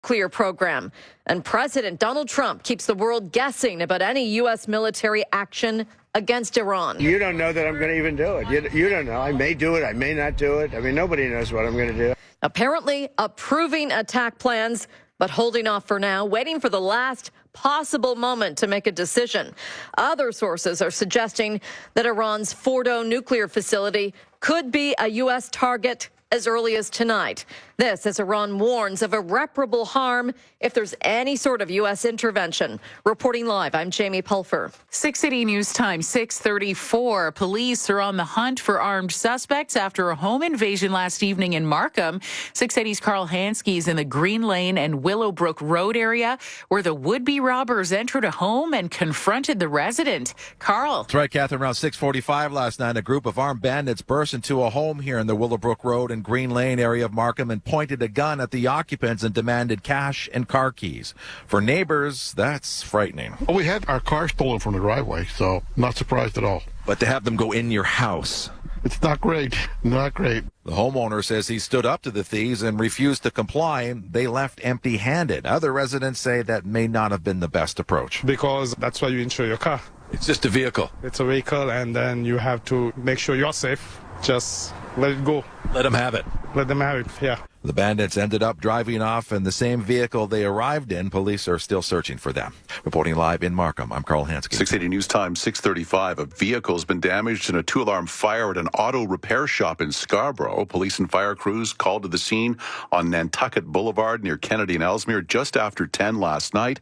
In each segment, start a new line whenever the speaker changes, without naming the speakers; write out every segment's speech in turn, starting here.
nuclear program. And President Donald Trump keeps the world guessing about any U.S. military action against Iran.
You don't know that I'm going to even do it. You don't know. I may do it. I may not do it. I mean, nobody knows what I'm going to do.
Apparently approving attack plans, but holding off for now, waiting for the last possible moment to make a decision. Other sources are suggesting that Iran's Fordo nuclear facility could be a U.S. target as early as tonight. This as Iran warns of irreparable harm if there's any sort of U.S. intervention. Reporting live, I'm Jamie Pulfer.
6 City News Time, 6:34. Police are on the hunt for armed suspects after a home invasion last evening in Markham. 6 City's Carl Hansky is in the Green Lane and Willowbrook Road area where the would-be robbers entered a home and confronted the resident. Carl.
That's right, Catherine. Around 6:45 last night, a group of armed bandits burst into a home here in the Willowbrook Road and Green Lane area of Markham and pointed a gun at the occupants and demanded cash and car keys. For neighbors, that's frightening.
Well, we had our car stolen from the driveway, so not surprised at all.
But to have them go in your house,
it's not great. Not great.
The homeowner says he stood up to the thieves and refused to comply. They left empty-handed. Other residents say that may not have been the best approach.
Because that's why you insure your car.
It's just a vehicle.
It's a vehicle, and then you have to make sure you're safe. Just let it go.
Let them have it.
Let them have it, yeah.
The bandits ended up driving off in the same vehicle they arrived in. Police are still searching for them. Reporting live in Markham, I'm Carl Hansky.
680 News Time, 6:35. A vehicle has been damaged in a two-alarm fire at an auto repair shop in Scarborough. Police and fire crews called to the scene on Nantucket Boulevard near Kennedy and Ellesmere just after 10 last night.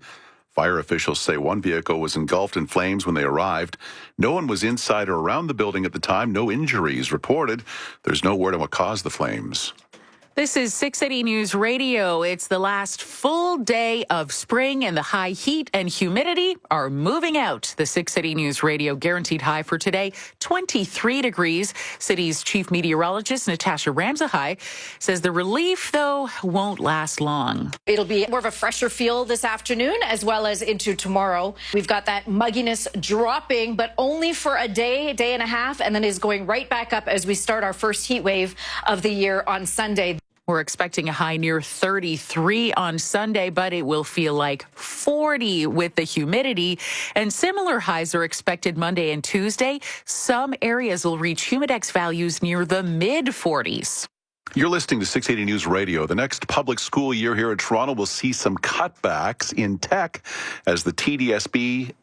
Fire officials say one vehicle was engulfed in flames when they arrived. No one was inside or around the building at the time. No injuries reported. There's no word on what caused the flames.
This is 680 News Radio. It's the last full day of spring, and the high heat and humidity are moving out. The 680 News Radio guaranteed high for today, 23 degrees. City's chief meteorologist, Natasha Ramsahai, says the relief, though, won't last long.
It'll be more of a fresher feel this afternoon as well as into tomorrow. We've got that mugginess dropping, but only for a day and a half, and then is going right back up as we start our first heat wave of the year on Sunday.
We're expecting a high near 33 on Sunday, but it will feel like 40 with the humidity. And similar highs are expected Monday and Tuesday. Some areas will reach humidex values near the mid-40s.
You're listening to 680 News Radio. The next public school year here in Toronto will see some cutbacks in tech as the TDSB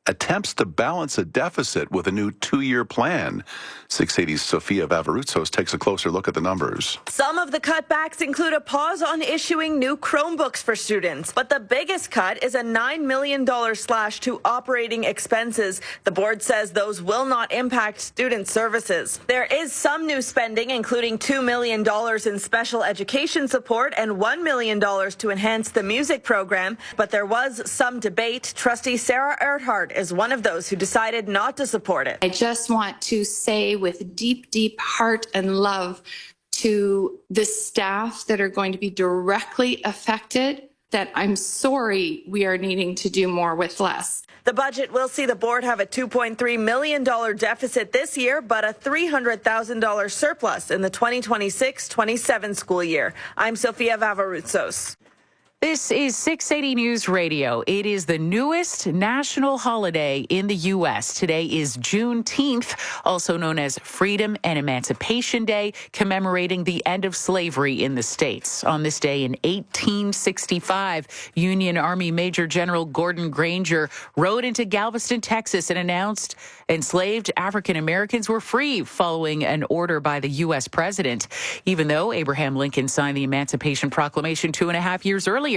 attempts to balance a deficit with a new 2-year plan. 680's Sophia Vavarutsos takes a closer look at the numbers.
Some of the cutbacks include a pause on issuing new Chromebooks for students, but the biggest cut is a $9 million slash to operating expenses. The board says those will not impact student services. There is some new spending, including $2 million in special education support and $1 million to enhance the music program, but there was some debate. Trustee Sarah Erhardt is one of those who decided not to support it.
I just want to say with deep, deep heart and love to the staff that are going to be directly affected that I'm sorry we are needing to do more with less.
The budget will see the board have a $2.3 million deficit this year, but a $300,000 surplus in the 2026-27 school year. I'm Sophia Vavarutsos.
This is 680 News Radio. It is the newest national holiday in the U.S. Today is Juneteenth, also known as Freedom and Emancipation Day, commemorating the end of slavery in the States. On this day in 1865, Union Army Major General Gordon Granger rode into Galveston, Texas, and announced enslaved African Americans were free following an order by the U.S. president. Even though Abraham Lincoln signed the Emancipation Proclamation 2.5 years earlier,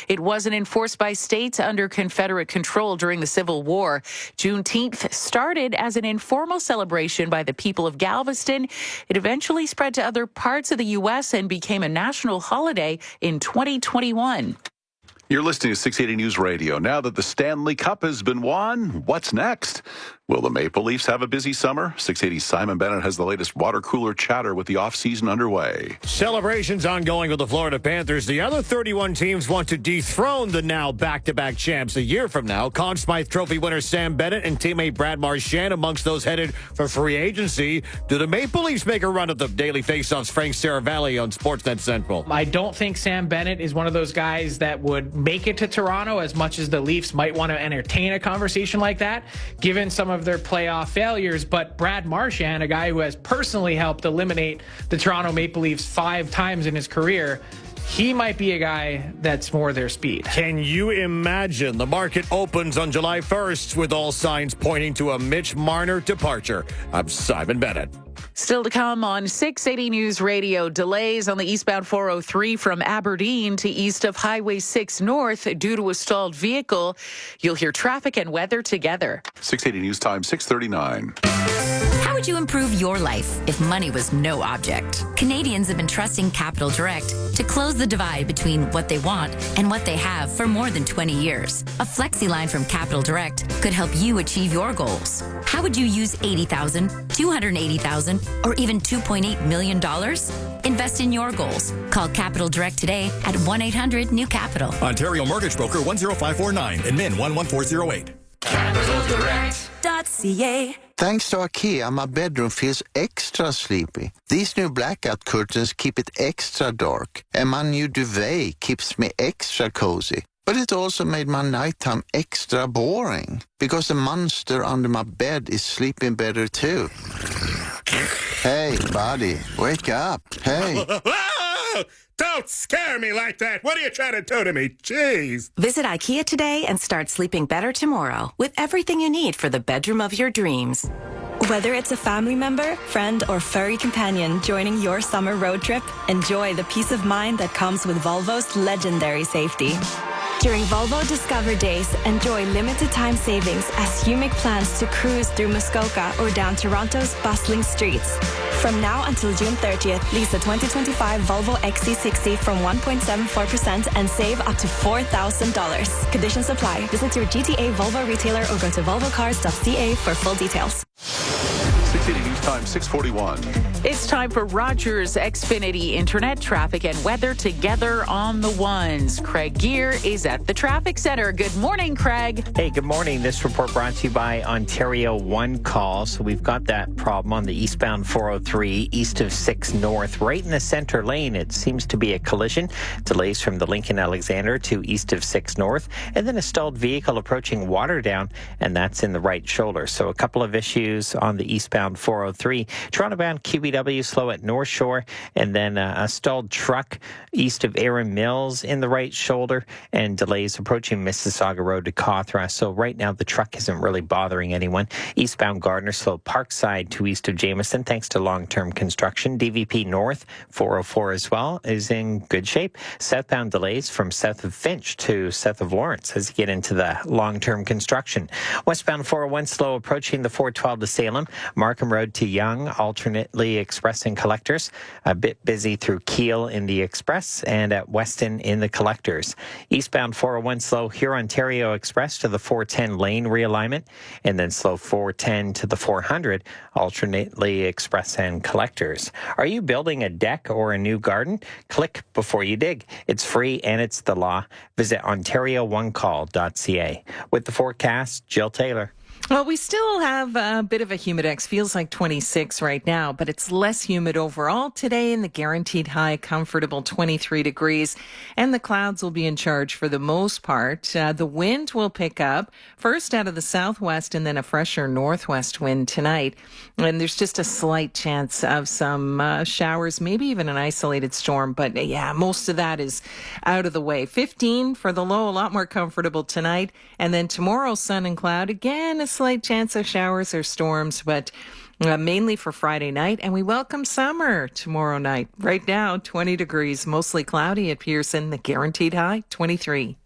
it wasn't enforced by states under Confederate control during the Civil War. Juneteenth started as an informal celebration by the people of Galveston. It eventually spread to other parts of the U.S. and became a national holiday in 2021.
You're listening to 680 News Radio. Now that the Stanley Cup has been won, what's next? Will the Maple Leafs have a busy summer? 680's Simon Bennett has the latest water cooler chatter with the offseason underway.
Celebrations ongoing with the Florida Panthers. The other 31 teams want to dethrone the now back-to-back champs a year from now. Conn Smythe Trophy winner Sam Bennett and teammate Brad Marchand amongst those headed for free agency. Do the Maple Leafs make a run at the Daily Faceoffs? Frank Saravalli on Sportsnet Central.
I don't think Sam Bennett is one of those guys that would make it to Toronto, as much as the Leafs might want to entertain a conversation like that, given some of their playoff failures. But Brad Marchand, a guy who has personally helped eliminate the Toronto Maple Leafs 5 times in his career, he might be a guy that's more their speed.
Can you imagine the market opens on July 1st with all signs pointing to a Mitch Marner departure? I'm Simon Bennett.
Still to come on 680 News Radio, delays on the eastbound 403 from Aberdeen to east of Highway 6 North due to a stalled vehicle. You'll hear traffic and weather together.
680 News Time, 639.
How would you improve your life if money was no object? Canadians have been trusting Capital Direct to close the divide between what they want and what they have for more than 20 years. A flexi line from Capital Direct could help you achieve your goals. How would you use $80,000, $280,000, or even $2.8 million? Invest in your goals. Call Capital Direct today at 1-800-NEW-CAPITAL.
Ontario Mortgage Broker 10549 and MIN 11408.
CapitalDirect.ca.
Thanks to IKEA, my bedroom feels extra sleepy. These new blackout curtains keep it extra dark, and my new duvet keeps me extra cozy. But it also made my nighttime extra boring, because the monster under my bed is sleeping better too. Hey, buddy, wake up. Hey.
Don't scare me like that. What are you trying to do to me? Jeez.
Visit IKEA today and start sleeping better tomorrow with everything you need for the bedroom of your dreams.
Whether it's a family member, friend, or furry companion joining your summer road trip, enjoy the peace of mind that comes with Volvo's legendary safety. During Volvo Discover Days, enjoy limited time savings as you make plans to cruise through Muskoka or down Toronto's bustling streets. From now until June 30th, lease a 2025 Volvo XC60 from 1.74% and save up to $4,000. Conditions apply. Visit your GTA Volvo retailer or go to volvocars.ca for full details.
680 News Time, 641.
It's time for Rogers Xfinity Internet traffic and weather together on the ones. Craig Gear is at the traffic center. Good morning, Craig.
Hey, good morning. This report brought to you by Ontario One Call. So we've got that problem on the eastbound 403 east of 6 North, right in the center lane. It seems to be a collision. Delays from the Lincoln Alexander to east of 6 North, and then a stalled vehicle approaching Waterdown, and that's in the right shoulder. So a couple of issues on the eastbound 403. Toronto-bound QEW slow at North Shore, and then a stalled truck east of Erin Mills in the right shoulder, and delays approaching Mississauga Road to Cawthra. So right now the truck isn't really bothering anyone. Eastbound Gardner slow Parkside to east of Jameson thanks to long-term construction. DVP North 404 as well is in good shape. Southbound delays from south of Finch to south of Lawrence as you get into the long-term construction. Westbound 401 slow approaching the 412 to Salem. Markham Road to Yonge, alternately express and collectors. A bit busy through Keele in the express and at Weston in the collectors. Eastbound 401 slow Huron-Ontario Express to the 410 lane realignment, and then slow 410 to the 400, alternately express and collectors. Are you building a deck or a new garden? Click before you dig. It's free and it's the law. Visit OntarioOneCall.ca. With the forecast, Jill Taylor.
Well, we still have a bit of a humidex. Feels like 26 right now, but it's less humid overall today, and the guaranteed high, comfortable 23 degrees. And the clouds will be in charge for the most part. The wind will pick up first out of the southwest and then a fresher northwest wind tonight. And there's just a slight chance of some showers, maybe even an isolated storm. But yeah, most of that is out of the way. 15 for the low, a lot more comfortable tonight. And then tomorrow, sun and cloud again. A slight chance of showers or storms, but mainly for Friday night. And we welcome summer tomorrow night. Right now, 20 degrees, mostly cloudy at Pearson. The guaranteed high, 23.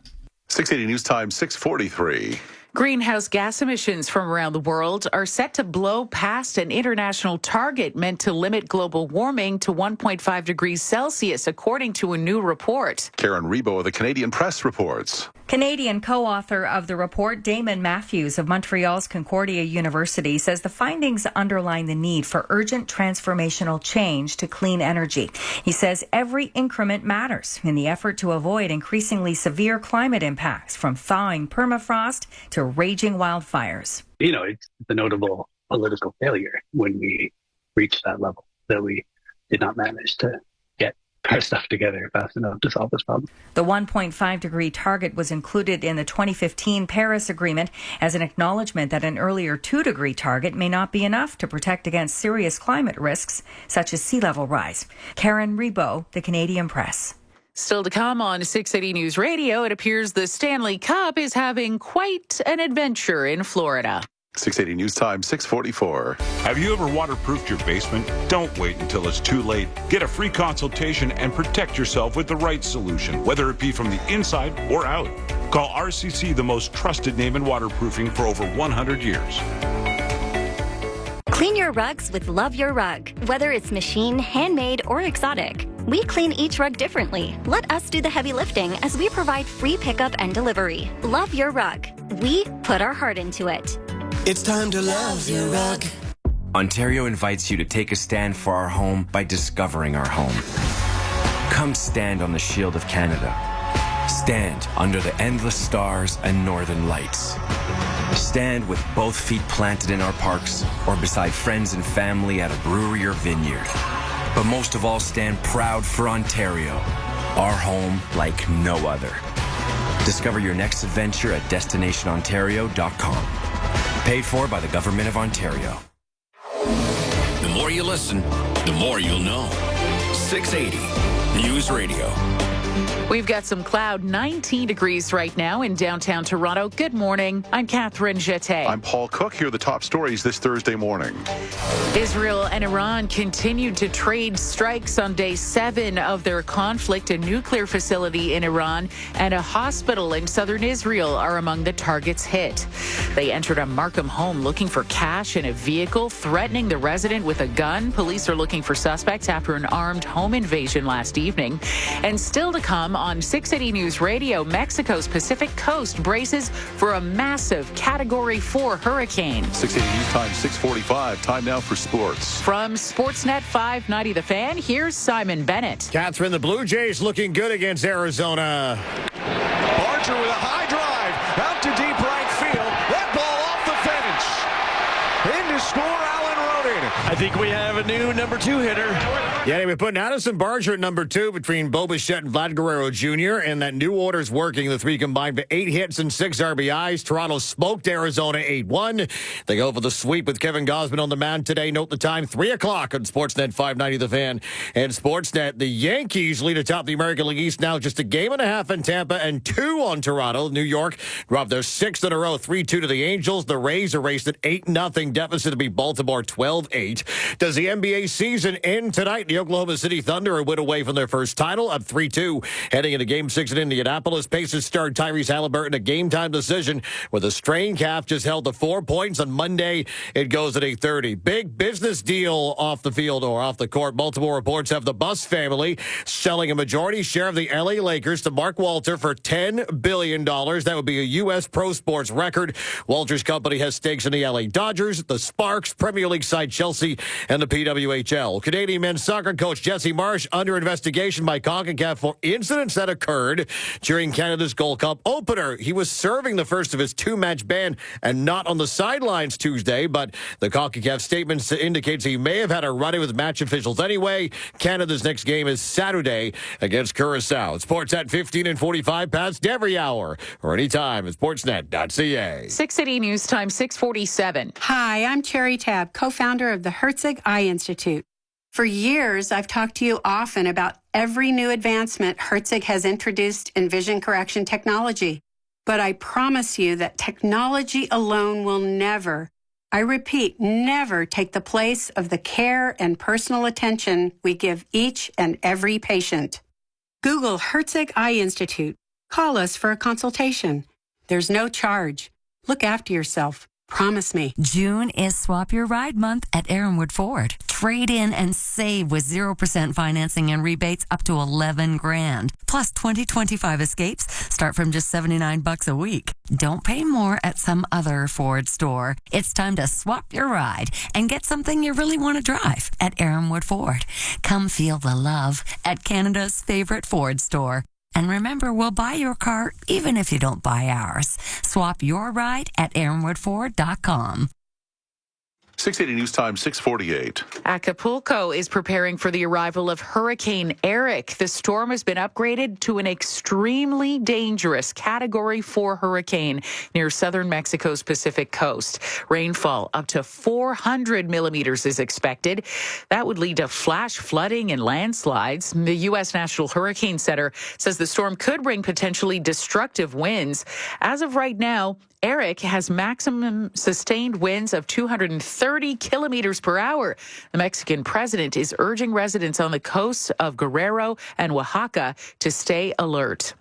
680 News Time, 643.
Greenhouse gas emissions from around the world are set to blow past an international target meant to limit global warming to 1.5 degrees Celsius, according to a new report.
Karen Rebo of the Canadian Press reports.
Canadian co-author of the report, Damon Matthews of Montreal's Concordia University, says the findings underline the need for urgent transformational change to clean energy. He says every increment matters in the effort to avoid increasingly severe climate impacts, from thawing permafrost to raging wildfires.
You know, it's a notable political failure when we reached that level, that we did not manage to get our stuff together fast enough to solve this problem.
The 1.5 degree target was included in the 2015 Paris Agreement as an acknowledgement that an earlier 2 degree target may not be enough to protect against serious climate risks such as sea level rise. Karen Rebo, the Canadian Press.
Still to come on 680 News Radio, it appears the Stanley Cup is having quite an adventure in Florida.
680 News Time, 644.
Have you ever waterproofed your basement? Don't wait until it's too late. Get a free consultation and protect yourself with the right solution, whether it be from the inside or out. Call RCC, the most trusted name in waterproofing for over 100 years.
Clean your rugs with Love Your Rug. Whether it's machine, handmade, or exotic, we clean each rug differently. Let us do the heavy lifting as we provide free pickup and delivery. Love Your Rug. We put our heart into it.
It's time to love your rug. Ontario invites you to take a stand for our home by discovering our home. Come stand on the shield of Canada. Stand under the endless stars and northern lights. Stand with both feet planted in our parks or beside friends and family at a brewery or vineyard. But most of all, stand proud for Ontario, our home like no other. Discover your next adventure at destinationontario.com. Paid for by the Government of Ontario.
The more you listen, the more you'll know. 680 News Radio.
We've got some cloud, 19 degrees right now in downtown Toronto. Good morning. I'm Catherine Jeté.
I'm Paul Cook. Here are the top stories this Thursday morning.
Israel and Iran continued to trade strikes on day 7 of their conflict. A nuclear facility in Iran and a hospital in southern Israel are among the targets hit. They entered a Markham home looking for cash in a vehicle, threatening the resident with a gun. Police are looking for suspects after an armed home invasion last evening. And still to come on 680 News Radio, Mexico's Pacific coast braces for a massive Category 4 hurricane.
680 News Time, 645. Time now for sports.
From Sportsnet 590 The Fan, here's Simon Bennett.
Catherine, the Blue Jays looking good against Arizona.
Barger with a high drive out to deep right field. That ball off the fence. In to score, Alan Rodin. I think we have a new number 2 hitter.
Yeah, they've been putting Addison Barger at number 2 between Bo Bichette and Vlad Guerrero Jr., and that new order's working. The three combined for 8 hits and 6 RBIs. Toronto smoked Arizona 8-1. They go for the sweep with Kevin Gausman on the mound today. Note the time, 3 o'clock on Sportsnet 590 The Fan. And Sportsnet, the Yankees lead atop the American League East now, just a game and a half in Tampa and 2 on Toronto. New York dropped their 6th in a row, 3-2 to the Angels. The Rays erased an 8-0 deficit to beat Baltimore 12-8. Does the NBA season end tonight? The Oklahoma City Thunder are a win away from their first title, up 3-2. Heading into Game 6 in Indianapolis, Pacers star Tyrese Halliburton a game-time decision with a strained calf, just held to 4 points on Monday. It goes at 8:30. Big business deal off the field or off the court. Multiple reports have the Buss family selling a majority share of the LA Lakers to Mark Walter for $10 billion. That would be a U.S. pro sports record. Walter's company has stakes in the LA Dodgers, the Sparks, Premier League side Chelsea, and the PWHL. Canadian men's soccer coach Jesse Marsh under investigation by CONCACAF for incidents that occurred during Canada's Gold Cup opener. He was serving the first of his 2-match ban and not on the sidelines Tuesday, but the CONCACAF statement indicates he may have had a run-in with match officials anyway. Canada's next game is Saturday against Curacao. Sports at 15 and 45 past every hour or anytime at sportsnet.ca.
680 News Time, 647.
Hi, I'm Cherry Tabb, co-founder of the Herzig Eye Institute. For years, I've talked to you often about every new advancement Herzig has introduced in vision correction technology. But I promise you that technology alone will never, I repeat, never take the place of the care and personal attention we give each and every patient. Google Herzig Eye Institute. Call us for a consultation. There's no charge. Look after yourself. Promise me.
June is Swap Your Ride month at Aaronwood Ford. Trade in and save with 0% financing and rebates up to $11,000. Plus 2025 Escapes start from just $79 a week. Don't pay more at some other Ford store. It's time to swap your ride and get something you really want to drive at Aaronwood Ford. Come feel the love at Canada's favorite Ford store. And remember, we'll buy your car even if you don't buy ours. Swap your ride at AaronwoodFord.com.
680 News Time, 648.
Acapulco is preparing for the arrival of Hurricane Eric. The storm has been upgraded to an extremely dangerous Category 4 hurricane near southern Mexico's Pacific coast. Rainfall up to 400 millimeters is expected. That would lead to flash flooding and landslides. The U.S. National Hurricane Center says the storm could bring potentially destructive winds. As of right now, Eric has maximum sustained winds of 230 kilometers per hour. The Mexican president is urging residents on the coasts of Guerrero and Oaxaca to stay alert.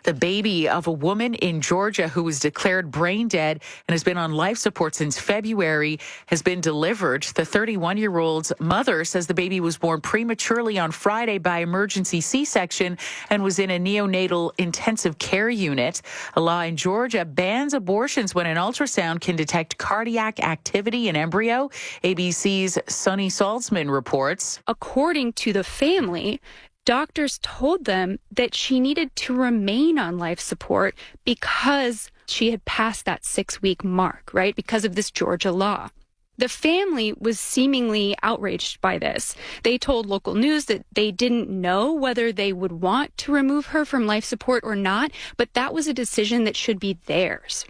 The baby of a woman in Georgia who was declared brain dead and has been on life support since February has been delivered. The 31-year-old's mother says the baby was born prematurely on Friday by emergency C-section and was in a neonatal intensive care unit. A law in Georgia bans abortions when an ultrasound can detect cardiac activity in embryo. ABC's Sunny Salzman reports.
According to the family, doctors told them that she needed to remain on life support because she had passed that 6-week mark, right? Because of this Georgia law. The family was seemingly outraged by this. They told local news that they didn't know whether they would want to remove her from life support or not, but that was a decision that should be theirs.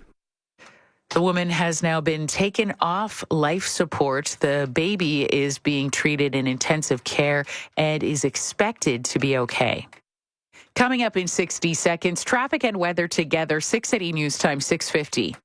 The woman has now been taken off life support. The baby is being treated in intensive care and is expected to be okay. Coming up in 60 seconds, traffic and weather together, 680 News Time, 650.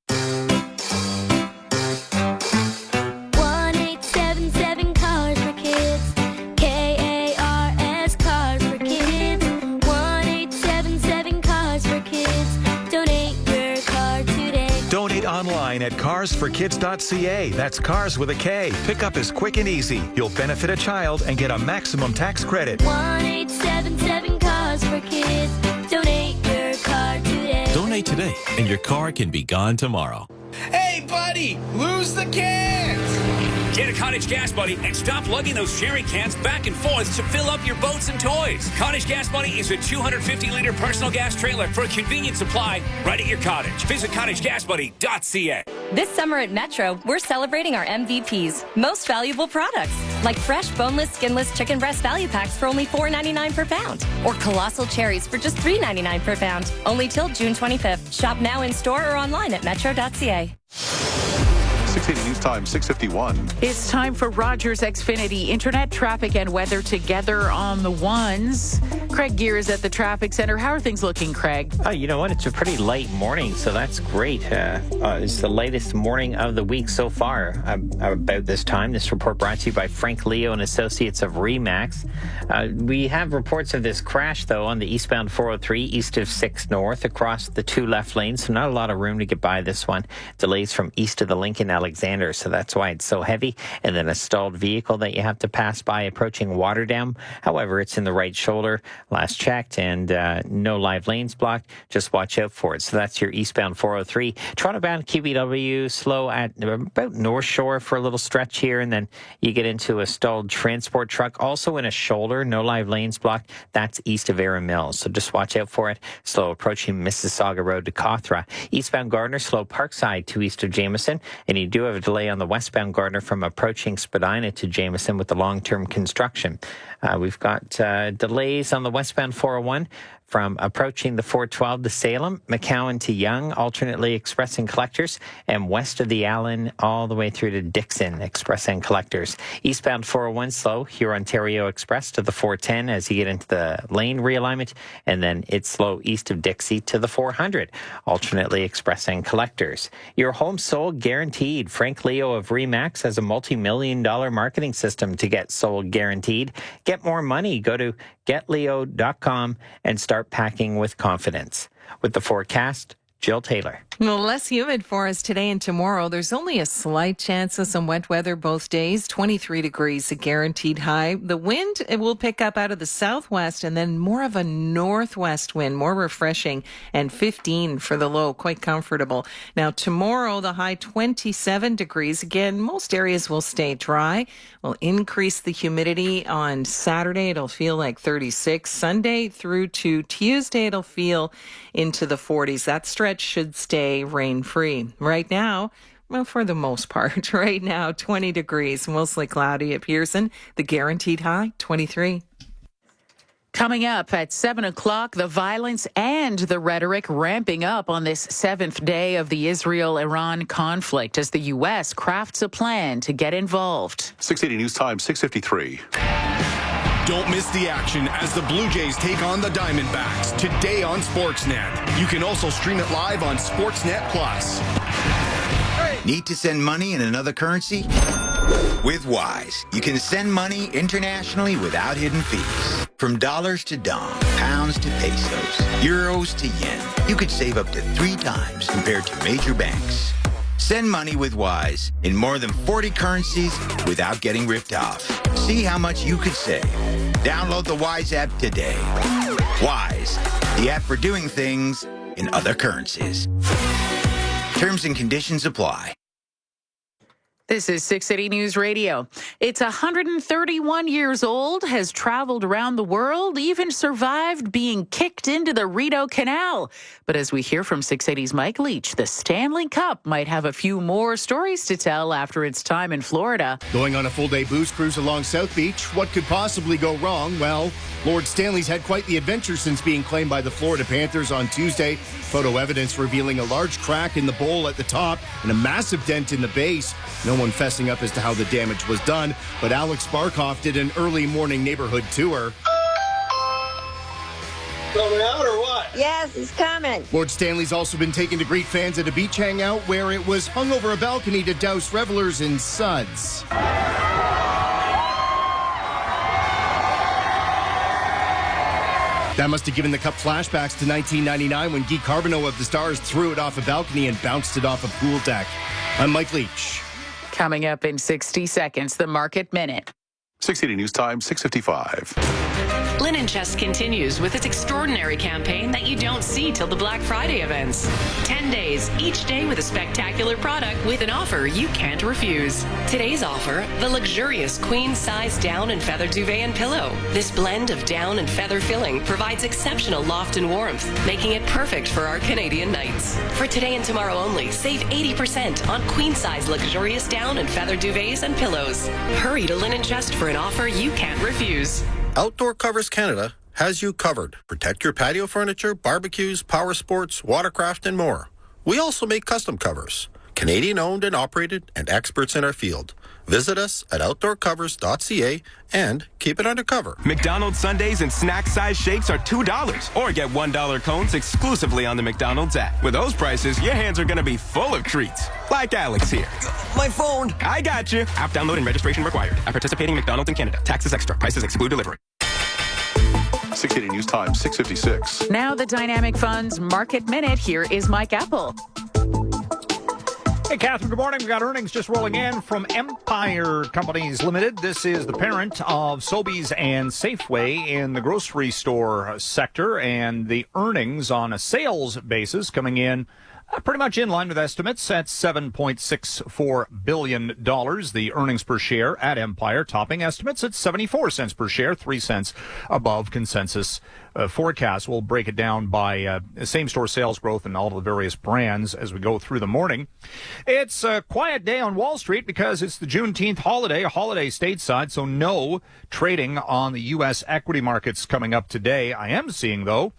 1-877 Cars for Kids. KARS Cars for Kids. 1-877 Cars for Kids. Donate your car today.
Donate online at carsforkids.ca. That's cars with a K. Pickup is quick and easy. You'll benefit a child and get a maximum tax credit.
1-877 Cars for Kids. Donate your car today.
Donate today, and your car can be gone tomorrow.
Hey, buddy, lose the cans!
Get a Cottage Gas Buddy and stop lugging those jerry cans back and forth to fill up your boats and toys. Cottage Gas Buddy is a 250-liter personal gas trailer for a convenient supply right at your cottage. Visit cottagegasbuddy.ca.
This summer at Metro, we're celebrating our MVPs, most valuable products, like fresh, boneless, skinless chicken breast value packs for only $4.99 per pound, or colossal cherries for just $3.99 per pound, only till June 25th. Shop now in store or online at metro.ca.
680 News Time, 651.
It's time for Rogers Xfinity Internet, traffic and weather together on the ones. Craig Gear is at the traffic center. How are things looking, Craig?
Oh, you know what? It's a pretty light morning, so that's great. It's the lightest morning of the week so far about this time. This report brought to you by Frank Leo and Associates of RE/MAX. We have reports of this crash, though, on the eastbound 403 east of 6 North across the 2 left lanes, so not a lot of room to get by this one. Delays from east of the Lincoln Alexander, so that's why it's so heavy. And then a stalled vehicle that you have to pass by approaching Waterdam. However, it's in the right shoulder, last checked, and no live lanes blocked. Just watch out for it. So that's your eastbound 403. Toronto-bound QBW slow at about North Shore for a little stretch here, and then you get into a stalled transport truck, also in a shoulder, no live lanes blocked. That's east of Erin Mills, so just watch out for it. Slow approaching Mississauga Road to Cawthra. Eastbound Gardner, slow Parkside to east of Jameson, and you do have a delay on the westbound Gardner from approaching Spadina to Jameson with the long-term construction. We've got delays on the westbound 401 from approaching the 412 to Salem, McCowan to Young, alternately express and collectors, and west of the Allen all the way through to Dixon, express and collectors. Eastbound 401 slow, Huron-Ontario Express to the 410 as you get into the lane realignment, and then it's slow east of Dixie to the 400, alternately express and collectors. Your home sold guaranteed. Frank Leo of RE/MAX has a multi-million-dollar marketing system to get sold guaranteed. Get more money. Go to getleo.com and start packing with confidence. With the forecast, Jill Taylor.
Well, less humid for us today and tomorrow. There's only a slight chance of some wet weather both days. 23 degrees, a guaranteed high. The wind, it will pick up out of the southwest and then more of a northwest wind, more refreshing, and 15 for the low, quite comfortable. Now, tomorrow, the high 27 degrees. Again, most areas will stay dry. We'll increase the humidity on Saturday. It'll feel like 36. Sunday through to Tuesday, it'll feel into the 40s. That stretch should stay rain-free. Right now, well, for the most part, right now, 20 degrees, mostly cloudy at Pearson. The guaranteed high, 23.
Coming up at 7 o'clock, the violence and the rhetoric ramping up on this 7th day of the Israel-Iran conflict as the U.S. crafts a plan to get involved.
680 News Time, 6:53.
Don't miss the action as the Blue Jays take on the Diamondbacks today on Sportsnet. You can also stream it live on Sportsnet Plus.
Need to send money in another currency? With Wise, you can send money internationally without hidden fees. From dollars to dong, pounds to pesos, euros to yen, you could save up to 3 times compared to major banks. Send money with Wise in more than 40 currencies without getting ripped off. See how much you could save. Download the Wise app today. Wise, the app for doing things in other currencies. Terms and conditions apply.
This is 680 News Radio. It's 131 years old, has traveled around the world, even survived being kicked into the Rideau Canal. But as we hear from 680's Mike Leach, the Stanley Cup might have a few more stories to tell after its time in Florida.
Going on a full-day booze cruise along South Beach, what could possibly go wrong? Well, Lord Stanley's had quite the adventure since being claimed by the Florida Panthers on Tuesday. Photo evidence revealing a large crack in the bowl at the top and a massive dent in the base. No one fessing up as to how the damage was done, but Alex Barkhoff did an early morning neighborhood tour.
Coming out or what?
Yes, he's coming.
Lord Stanley's also been taken to greet fans at a beach hangout where it was hung over a balcony to douse revelers in suds. That must have given the Cup flashbacks to 1999 when Guy Carbonneau of the Stars threw it off a balcony and bounced it off a pool deck. I'm Mike Leach.
Coming up in 60 seconds, the Market Minute.
680 News Time, 6:55.
Linen Chest continues with its extraordinary campaign that you don't see till the Black Friday events. 10 days, each day with a spectacular product with an offer you can't refuse. Today's offer, the luxurious queen-size down and feather duvet and pillow. This blend of down and feather filling provides exceptional loft and warmth, making it perfect for our Canadian nights. For today and tomorrow only, save 80% on queen-size luxurious down and feather duvets and pillows. Hurry to Linen Chest for an offer you can't refuse.
Outdoor Covers Canada has you covered. Protect your patio furniture, barbecues, power sports, watercraft, and more. We also make custom covers. Canadian owned and operated and experts in our field. Visit us at outdoorcovers.ca and keep it undercover.
McDonald's sundaes and snack-sized shakes are $2 or get $1 cones exclusively on the McDonald's app. With those prices, your hands are going to be full of treats. Like Alex here. My phone. I got you. App download and registration required. At participating McDonald's in Canada. Taxes extra. Prices exclude delivery.
680 News Time, 6:56.
Now the Dynamic Funds Market Minute. Here is Mike Apple.
Hey, Catherine, good morning. We got earnings just rolling in from Empire Companies Limited. This is the parent of Sobeys and Safeway in the grocery store sector, and the earnings on a sales basis coming in pretty much in line with estimates at $7.64 billion. The earnings per share at Empire topping estimates at 74 cents per share, 3 cents above consensus forecast. We'll break it down by same-store sales growth and all of the various brands as we go through the morning. It's a quiet day on Wall Street because it's the Juneteenth holiday, a holiday stateside, so no trading on the U.S. equity markets coming up today. I am seeing, though,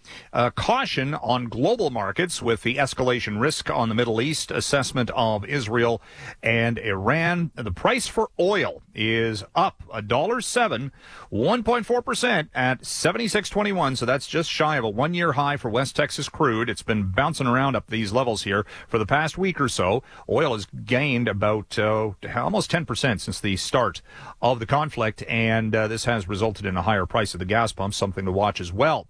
caution on global markets with the escalation risk on the Middle East, assessment of Israel and Iran. The price for oil is up $1.07, 1.4% at $76.21. So that's just shy of a one-year high for West Texas crude. It's been bouncing around up these levels here for the past week or so. Oil has gained about almost 10% since the start of the conflict, and this has resulted in a higher price of the gas pump, something to watch as well.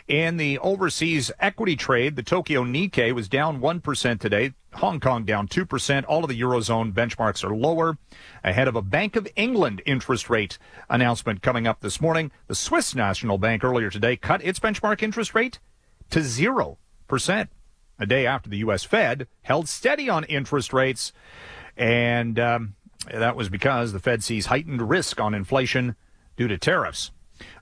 In the overseas equity trade, the Tokyo Nikkei was down 1% 1% today. Hong Kong down 2%. All of the Eurozone benchmarks are lower, ahead of a Bank of England interest rate announcement coming up this morning. The Swiss National Bank earlier today cut its benchmark interest rate to 0%, a day after the U.S. Fed held steady on interest rates. And that was because the Fed sees heightened risk on inflation due to tariffs.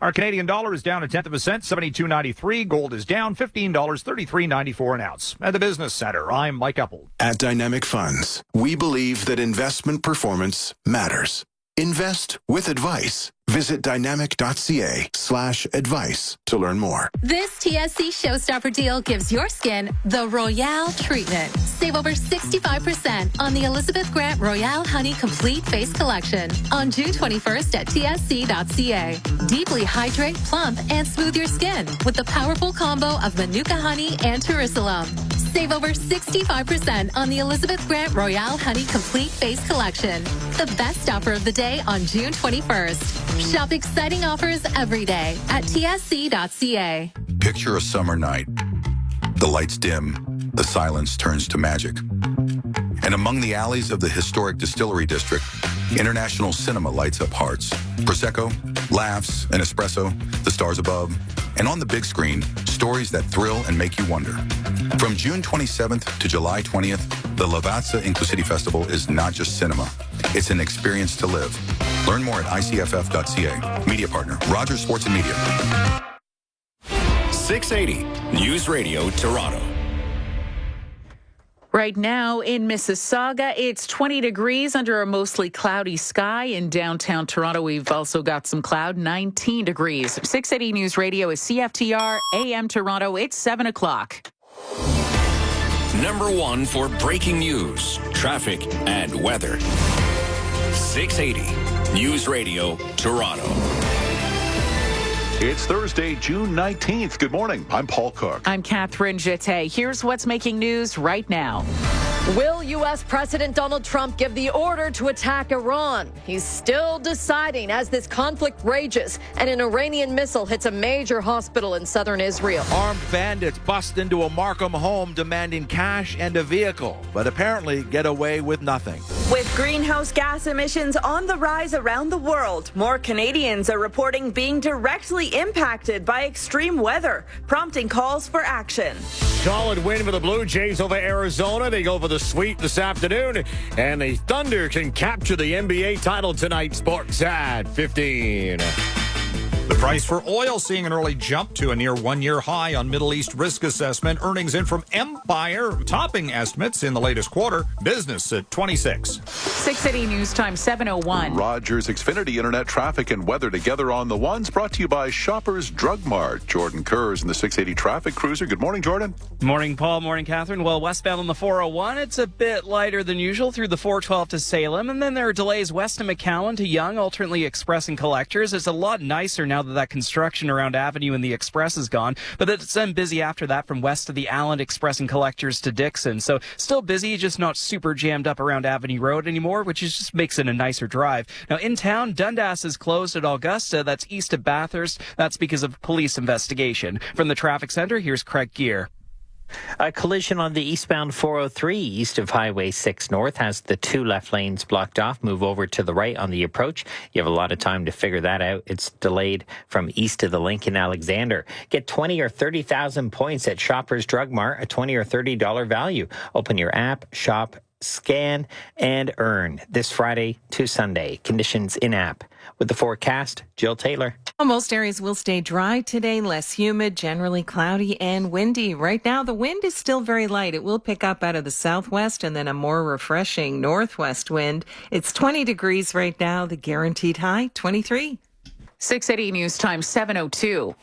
Our Canadian dollar is down 0.1%, 72.93. Gold is down $15, 33.94 an ounce. At the Business Center, I'm Mike Uppel.
At Dynamic Funds, we believe that investment performance matters. Invest with advice. Visit dynamic.ca/advice to learn more.
This TSC Showstopper deal gives your skin the Royale treatment. Save over 65% on the Elizabeth Grant Royale Honey Complete Face Collection on June 21st at tsc.ca. Deeply hydrate, plump, and smooth your skin with the powerful combo of Manuka Honey and Jerusalem. Save over 65% on the Elizabeth Grant Royale Honey Complete Face Collection. The best offer of the day on June 21st. Shop exciting offers every day at tsc.ca.
Picture a summer night. The lights dim, the silence turns to magic. And among the alleys of the historic Distillery District, international cinema lights up hearts. Prosecco, laughs, and espresso, the stars above. And on the big screen, stories that thrill and make you wonder. From June 27th to July 20th, the Lavazza Inclusivity Festival is not just cinema. It's an experience to live. Learn more at icff.ca. Media partner, Rogers Sports and Media.
680 News Radio Toronto.
Right now in Mississauga, it's 20 degrees under a mostly cloudy sky. In downtown Toronto, we've also got some cloud, 19 degrees. 680 News Radio is CFTR, AM Toronto. It's 7 o'clock.
Number one for breaking news, traffic, and weather. 680 News Radio Toronto.
It's Thursday, June 19th. Good morning. I'm Paul Cook.
I'm Catherine Jeté. Here's what's making news right now.
Will U.S. President Donald Trump give the order to attack Iran? He's still deciding as this conflict rages and an Iranian missile hits a major hospital in southern Israel.
Armed bandits bust into a Markham home demanding cash and a vehicle, but apparently get away with nothing.
With greenhouse gas emissions on the rise around the world, more Canadians are reporting being directly impacted by extreme weather, prompting calls for action.
Solid win for the Blue Jays over Arizona. They go for the sweep this afternoon, and the Thunder can capture the NBA title tonight. Sports at 15.
The price for oil seeing an early jump to a near one-year high on Middle East risk assessment. Earnings in from Empire topping estimates in the latest quarter. Business at 26.
680 News Time 7:01.
Rogers Xfinity Internet traffic and weather together on the ones, brought to you by Shoppers Drug Mart. Jordan Kerrs in the 680 traffic cruiser. Good morning, Jordan.
Morning, Paul. Morning, Catherine. Well, westbound on the 401, it's a bit lighter than usual through the 412 to Salem, and then there are delays west of McAllen to Yonge, alternately Express and Collectors. It's a lot nicer now that construction around Avenue and the Express is gone, but it's then busy after that from west of the Allen, Express and Collectors to Dixon. So still busy, just not super jammed up around Avenue Road anymore, which just makes it a nicer drive. Now in town, Dundas is closed at Augusta. That's east of Bathurst. That's because of police investigation. From the traffic center, here's Craig Gear.
A collision on the eastbound 403 east of Highway 6 North has the two left lanes blocked off. Move over to the right on the approach. You have a lot of time to figure that out. It's delayed from east of the Lincoln Alexander. Get 20 or 30,000 points at Shoppers Drug Mart, a $20 or $30 value. Open your app, shop, scan, and earn this Friday to Sunday. Conditions in-app. With the forecast, Jill Taylor.
Most areas will stay dry today, less humid, generally cloudy and windy. Right now, the wind is still very light. It will pick up out of the southwest and then a more refreshing northwest wind. It's 20 degrees right now, the guaranteed high, 23.
680 News Time 7:02.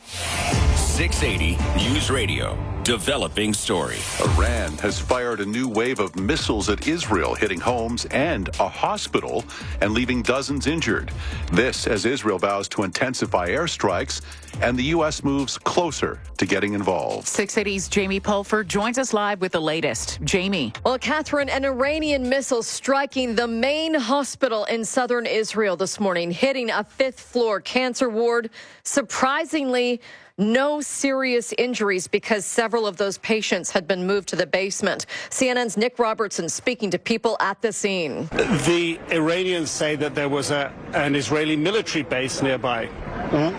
680 News Radio. Developing story.
Iran has fired a new wave of missiles at Israel, hitting homes and a hospital and leaving dozens injured. This as Israel vows to intensify airstrikes and the U.S. moves closer to getting involved.
680's Jamie Pulford joins us live with the latest. Jamie.
Well, Catherine, an Iranian missile striking the main hospital in southern Israel this morning, hitting a fifth-floor cancer ward. Surprisingly, no serious injuries because several of those patients had been moved to the basement. CNN's Nick Robertson speaking to people at the scene.
The Iranians say that there was an Israeli military base nearby.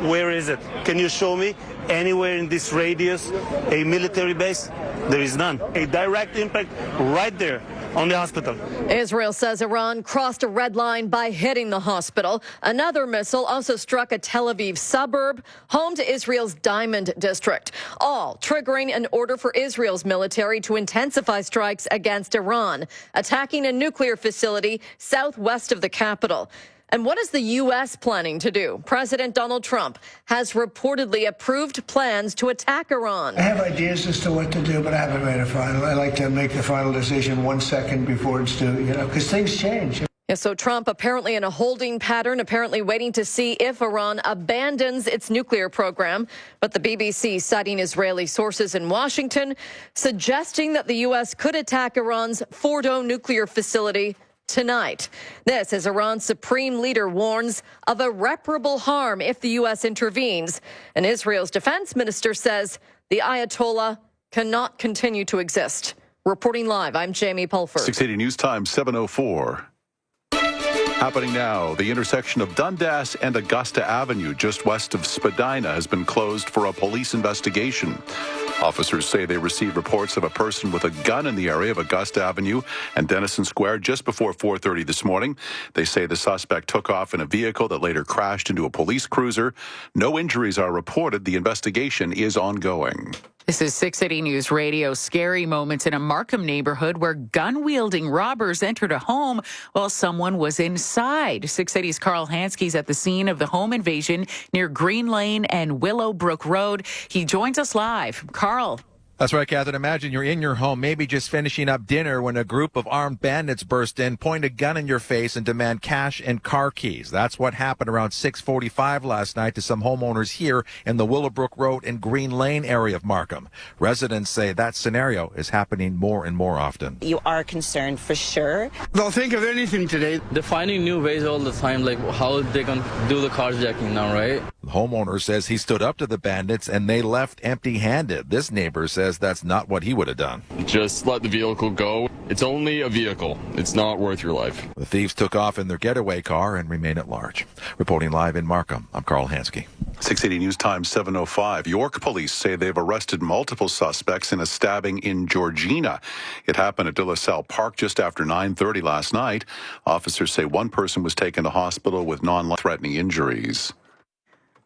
Where is it? Can you show me anywhere in this radius a military base? There is none. A direct impact right there on the hospital.
Israel says Iran crossed a red line by hitting the hospital. Another missile also struck a Tel Aviv suburb, home to Israel's Diamond District, all triggering an order for Israel's military to intensify strikes against Iran, attacking a nuclear facility southwest of the capital. And what is the U.S. planning to do? President Donald Trump has reportedly approved plans to attack Iran.
I have ideas as to what to do, but I haven't made a final. I like to make the final decision 1 second before it's due, because things change.
Yeah, so Trump apparently in a holding pattern, apparently waiting to see if Iran abandons its nuclear program. But the BBC, citing Israeli sources in Washington, suggesting that the U.S. could attack Iran's Fordo nuclear facility tonight. This as Iran's supreme leader warns of irreparable harm if the U.S. intervenes. And Israel's defense minister says the Ayatollah cannot continue to exist. Reporting live, I'm Jamie Pulford.
680 News Time, 7:04. Happening now, the intersection of Dundas and Augusta Avenue, just west of Spadina, has been closed for a police investigation. Officers say they received reports of a person with a gun in the area of Augusta Avenue and Denison Square just before 4:30 this morning. They say the suspect took off in a vehicle that later crashed into a police cruiser. No injuries are reported. The investigation is ongoing.
This is 680 News Radio. Scary moments in a Markham neighborhood where gun-wielding robbers entered a home while someone was inside. 680's Carl Hanske's at the scene of the home invasion near Green Lane and Willowbrook Road. He joins us live. Carl.
That's right, Catherine. Imagine you're in your home, maybe just finishing up dinner, when a group of armed bandits burst in, point a gun in your face, and demand cash and car keys. That's what happened around 6:45 last night to some homeowners here in the Willowbrook Road and Green Lane area of Markham. Residents say that scenario is happening more and more often.
You are concerned for sure.
They'll think of anything today.
They're finding new ways all the time, like how they're going to do the carjacking now, right?
The homeowner says he stood up to the bandits and they left empty-handed. This neighbor says that's not what he would have done.
Just let the vehicle go. It's only a vehicle. It's not worth your life.
The thieves took off in their getaway car and remain at large. Reporting live in Markham, I'm Carl Hansky.
680 News Time, 7:05. York police say they've arrested multiple suspects in a stabbing in Georgina. It happened at De La Salle Park just after 9:30 last night. Officers say one person was taken to hospital with non-threatening injuries.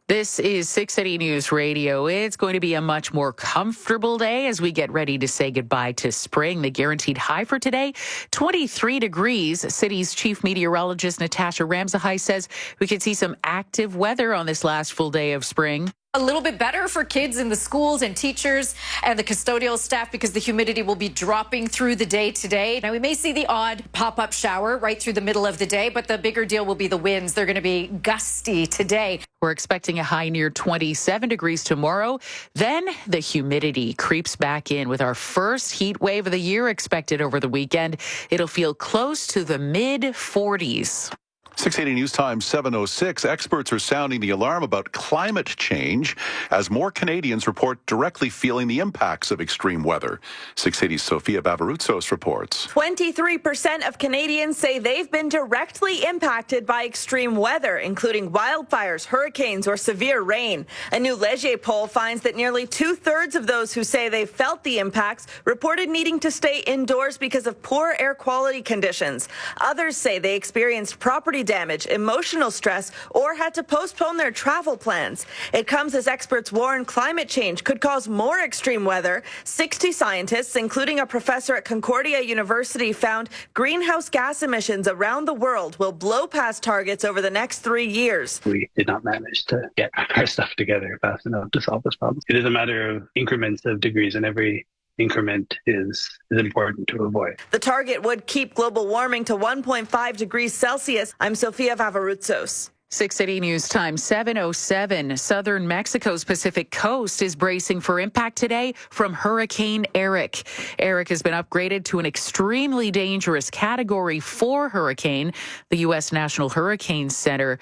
This is 680 News Radio. It's going to be a much more comfortable day as we get ready to say goodbye to spring. The guaranteed high for today, 23 degrees. City's chief meteorologist Natasha Ramsahai says we could see some active weather on this last full day of spring.
A little bit better for kids in the schools and teachers and the custodial staff because the humidity will be dropping through the day today. Now, we may see the odd pop-up shower right through the middle of the day, but the bigger deal will be the winds. They're going to be gusty today.
We're expecting a high near 27 degrees tomorrow. Then the humidity creeps back in with our first heat wave of the year expected over the weekend. It'll feel close to the mid-40s.
680 News Time, 7:06. Experts are sounding the alarm about climate change as more Canadians report directly feeling the impacts of extreme weather. 680's Sophia Bavarutsos reports.
23% of Canadians say they've been directly impacted by extreme weather, including wildfires, hurricanes, or severe rain. A new Leger poll finds that nearly 2/3 of those who say they felt the impacts reported needing to stay indoors because of poor air quality conditions. Others say they experienced property damage, emotional stress, or had to postpone their travel plans. It comes as experts warn climate change could cause more extreme weather. 60 scientists, including a professor at Concordia University, found greenhouse gas emissions around the world will blow past targets over the next 3 years.
We did not manage to get our stuff together fast enough to solve this problem. It is a matter of increments of degrees, and every increment is important to avoid.
The target would keep global warming to 1.5 degrees Celsius. I'm Sophia Vavarutsos.
680 News Time, 7:07. Southern Mexico's Pacific coast is bracing for impact today from Hurricane Eric. Eric has been upgraded to an extremely dangerous Category 4 hurricane. The U.S. National Hurricane Center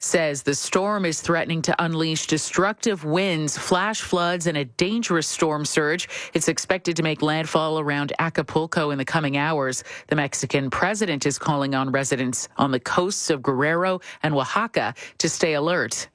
says the storm is threatening to unleash destructive winds, flash floods, and a dangerous storm surge. It's expected to make landfall around Acapulco in the coming hours. The Mexican president is calling on residents on the coasts of Guerrero and Oaxaca to stay alert.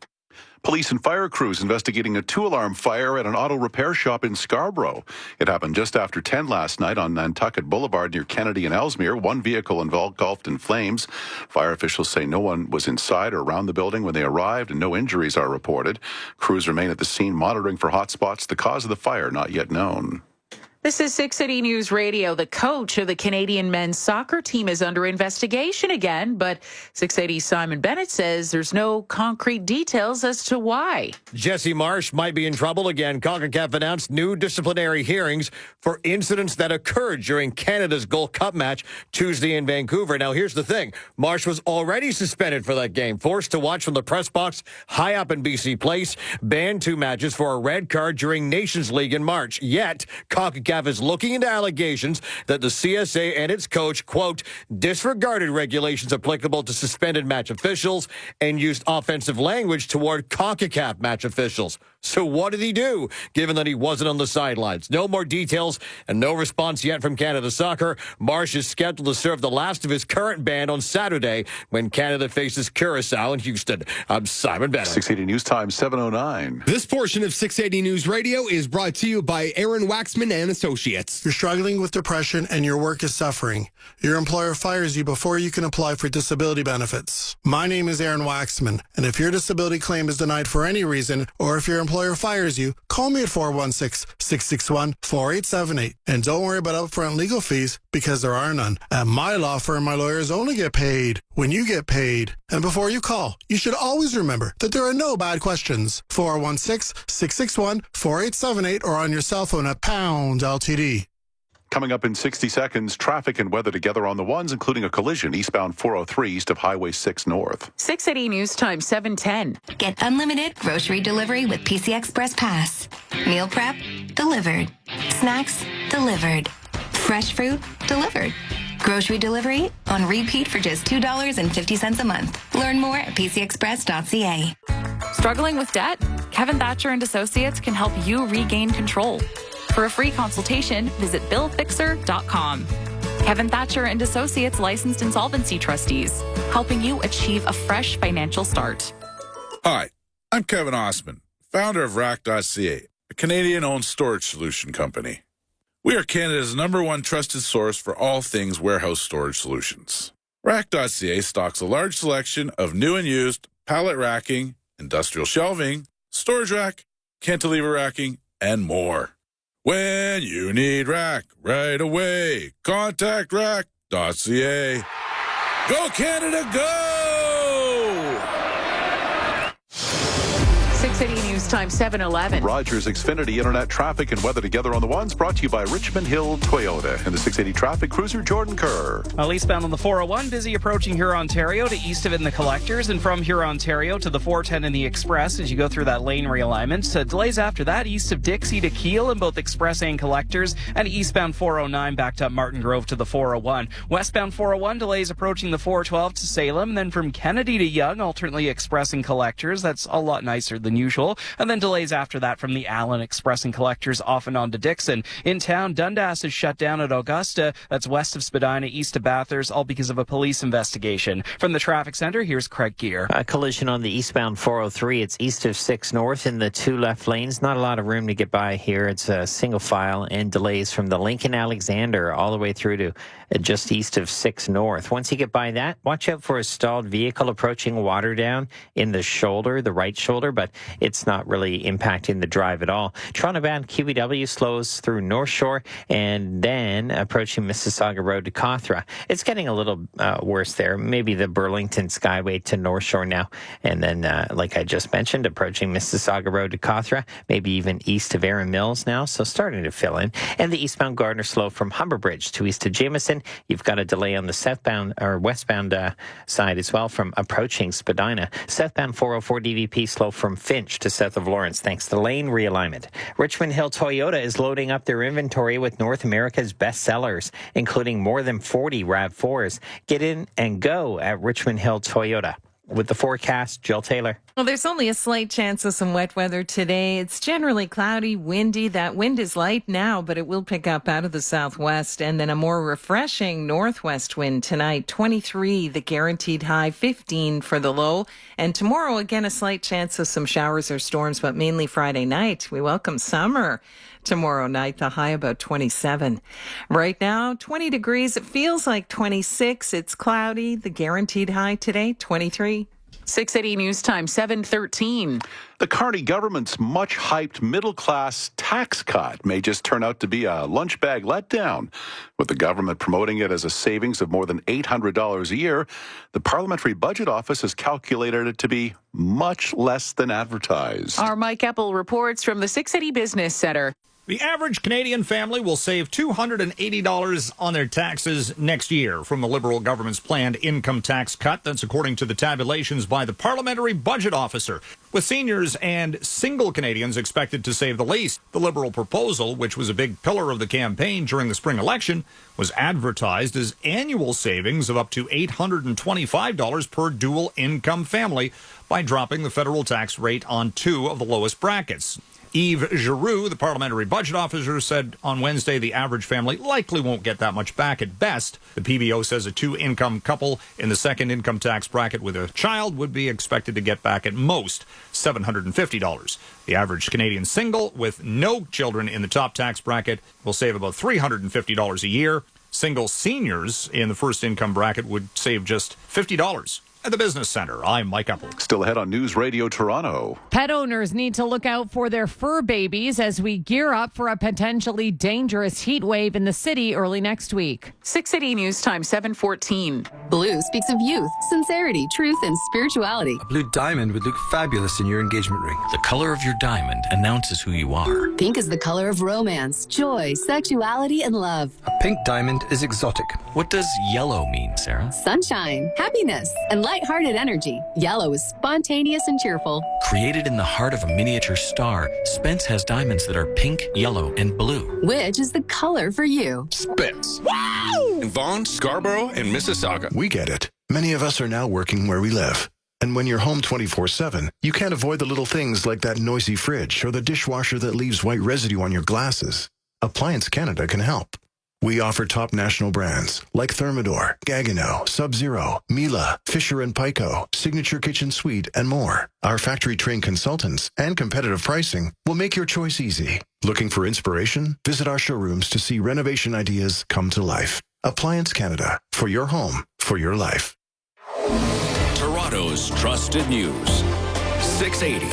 Police and fire crews investigating a two-alarm fire at an auto repair shop in Scarborough. It happened just after 10 last night on Nantucket Boulevard near Kennedy and Ellesmere. One vehicle engulfed in flames. Fire officials say no one was inside or around the building when they arrived and no injuries are reported. Crews remain at the scene monitoring for hot spots. The cause of the fire not yet known.
This is 680 News Radio. The coach of the Canadian men's soccer team is under investigation again, but 680's Simon Bennett says there's no concrete details as to why.
Jesse Marsh might be in trouble again. CONCACAF announced new disciplinary hearings for incidents that occurred during Canada's Gold Cup match Tuesday in Vancouver. Now, here's the thing. Marsh was already suspended for that game, forced to watch from the press box high up in BC Place, banned 2 matches for a red card during Nations League in March. Yet, CONCACAF is looking into allegations that the CSA and its coach, quote, disregarded regulations applicable to suspended match officials and used offensive language toward CONCACAF match officials. So what did he do, given that he wasn't on the sidelines? No more details and no response yet from Canada Soccer. Marsh is scheduled to serve the last of his current ban on Saturday when Canada faces Curaçao in Houston. I'm Simon Bennett.
680 News Time, 7:09.
This portion of 680 News Radio is brought to you by Aaron Waxman and Associates.
You're struggling with depression and your work is suffering. Your employer fires you before you can apply for disability benefits. My name is Aaron Waxman, and if your disability claim is denied for any reason, or if your employer fires you, call me at 416-661-4878. And don't worry about upfront legal fees, because there are none. At my law firm, my lawyers only get paid when you get paid. And before you call, you should always remember that there are no bad questions. 416-661-4878 or on your cell phone at pound LTD.
Coming up in 60 seconds, traffic and weather together on the ones, including a collision eastbound 403 east of Highway 6 North.
680 News Time, 7:10.
Get unlimited grocery delivery with PC Express Pass. Meal prep, delivered. Snacks, delivered. Fresh fruit, delivered. Grocery delivery on repeat for just $2.50 a month. Learn more at pcexpress.ca.
Struggling with debt? Kevin Thatcher and Associates can help you regain control. For a free consultation, visit billfixer.com. Kevin Thatcher and Associates licensed insolvency trustees, helping you achieve a fresh financial start.
Hi, I'm Kevin Osman, founder of Rack.ca, a Canadian-owned storage solution company. We are Canada's #1 trusted source for all things warehouse storage solutions. Rack.ca stocks a large selection of new and used pallet racking, industrial shelving, storage rack, cantilever racking, and more. When you need rack right away, contact rack.ca. Go Canada, go!
680 News Time, 7:11.
Rogers Xfinity Internet traffic and weather together on the ones, brought to you by Richmond Hill Toyota and the 680 traffic cruiser Jordan Kerr.
Eastbound on the 401, busy approaching Huron, Ontario to east of it in the collectors, and from Huron, Ontario to the 410 in the express as you go through that lane realignment. Delays after that east of Dixie to Kiel in both express and collectors, and eastbound 409 backed up Martin Grove to the 401. Westbound 401 delays approaching the 412 to Salem, and then from Kennedy to Yonge, alternately express and collectors. That's a lot nicer than usual. And then delays after that from the Allen Express and collectors off and on to Dixon. In town, Dundas is shut down at Augusta. That's west of Spadina, east of Bathurst, all because of a police investigation. From the traffic center, here's Craig Gear.
A collision on the eastbound 403. It's east of 6 North in the 2 left lanes. Not a lot of room to get by here. It's a single file, and delays from the Lincoln Alexander all the way through to just east of 6 North. Once you get by that, watch out for a stalled vehicle approaching Waterdown in the shoulder, the right shoulder, but it's not really impacting the drive at all. Toronto-bound QEW slows through North Shore and then approaching Mississauga Road to Cawthra. It's getting a little worse there. Maybe the Burlington Skyway to North Shore now. And then, like I just mentioned, approaching Mississauga Road to Cawthra, maybe even east of Erin Mills now, so starting to fill in. And the eastbound Gardner slow from Humber Bridge to east of Jameson. You've got a delay on the southbound or westbound side as well from approaching Spadina. Southbound 404 DVP slow from Finch to south of Lawrence, thanks to lane realignment. Richmond Hill Toyota is loading up their inventory with North America's best sellers, including more than 40 RAV4s. Get in and go at Richmond Hill Toyota. with the forecast, Jill Taylor.
Well, there's only a slight chance of some wet weather today. It's generally cloudy, windy. That wind is light now, but it will pick up out of the southwest. And then a more refreshing northwest wind tonight, 23, the guaranteed high, 15 for the low. And tomorrow, again, a slight chance of some showers or storms, but mainly Friday night. We welcome summer. Tomorrow night, the high about 27. Right now, 20 degrees. It feels like 26. It's cloudy. The guaranteed high today, 23.
680 News Time, 7:13.
The Carney government's much-hyped middle-class tax cut may just turn out to be a lunch bag letdown. With the government promoting it as a savings of more than $800 a year, the Parliamentary Budget Office has calculated it to be much less than advertised.
Our Mike Eppel reports from the 680 Business Center.
The average Canadian family will save $280 on their taxes next year from the Liberal government's planned income tax cut. That's according to the tabulations by the Parliamentary Budget Officer, with seniors and single Canadians expected to save the least. The Liberal proposal, which was a big pillar of the campaign during the spring election, was advertised as annual savings of up to $825 per dual income family by dropping the federal tax rate on two of the lowest brackets. Yves Giroux, the parliamentary budget officer, said on Wednesday the average family likely won't get that much back at best. The PBO says a two-income couple in the second income tax bracket with a child would be expected to get back at most $750. The average Canadian single with no children in the top tax bracket will save about $350 a year. Single seniors in the first income bracket would save just $50. At the Business Center, I'm Mike Eppel.
Still ahead on News Radio Toronto.
Pet owners need to look out for their fur babies as we gear up for a potentially dangerous heat wave in the city early next week.
680 News Time, 7:14.
Blue speaks of youth, sincerity, truth, and spirituality.
A blue diamond would look fabulous in your engagement ring.
The color of your diamond announces who you are.
Pink is the color of romance, joy, sexuality, and love.
A pink diamond is exotic.
What does yellow mean, Sarah?
Sunshine, happiness, and light-hearted energy. Yellow is spontaneous and cheerful.
Created in the heart of a miniature star, Spence has diamonds that are pink, yellow, and blue.
Which is the color for you?
Spence. Wow! In Vaughan, Scarborough, and Mississauga.
We get it. Many of us are now working where we live. And when you're home 24/7, you can't avoid the little things like that noisy fridge or the dishwasher that leaves white residue on your glasses. Appliance Canada can help. We offer top national brands like Thermador, Gaggenau, Sub-Zero, Miele, Fisher & Paykel, Signature Kitchen Suite, and more. Our factory-trained consultants and competitive pricing will make your choice easy. Looking for inspiration? Visit our showrooms to see renovation ideas come to life. Appliance Canada, for your home, for your life.
Toronto's trusted news. 680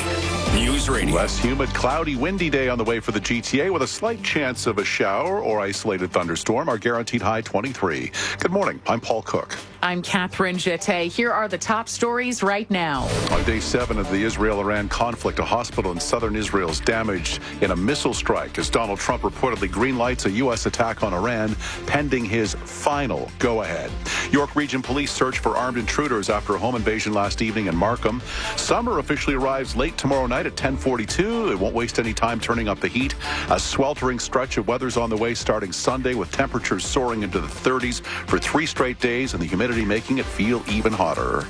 News Radio.
Less humid, cloudy, windy day on the way for the GTA with a slight chance of a shower or isolated thunderstorm. Our guaranteed high 23. Good morning. I'm Paul Cook.
I'm Catherine Jeté. Here are the top stories right now.
On day 7 of the Israel-Iran conflict, a hospital in southern Israel is damaged in a missile strike as Donald Trump reportedly greenlights a U.S. attack on Iran pending his final go-ahead. York Region Police search for armed intruders after a home invasion last evening in Markham. Summer officially arrives late tomorrow night at 10:42. It won't waste any time turning up the heat. A sweltering stretch of weather's on the way starting Sunday with temperatures soaring into the 30s for 3 straight days and the humidity making it feel even hotter.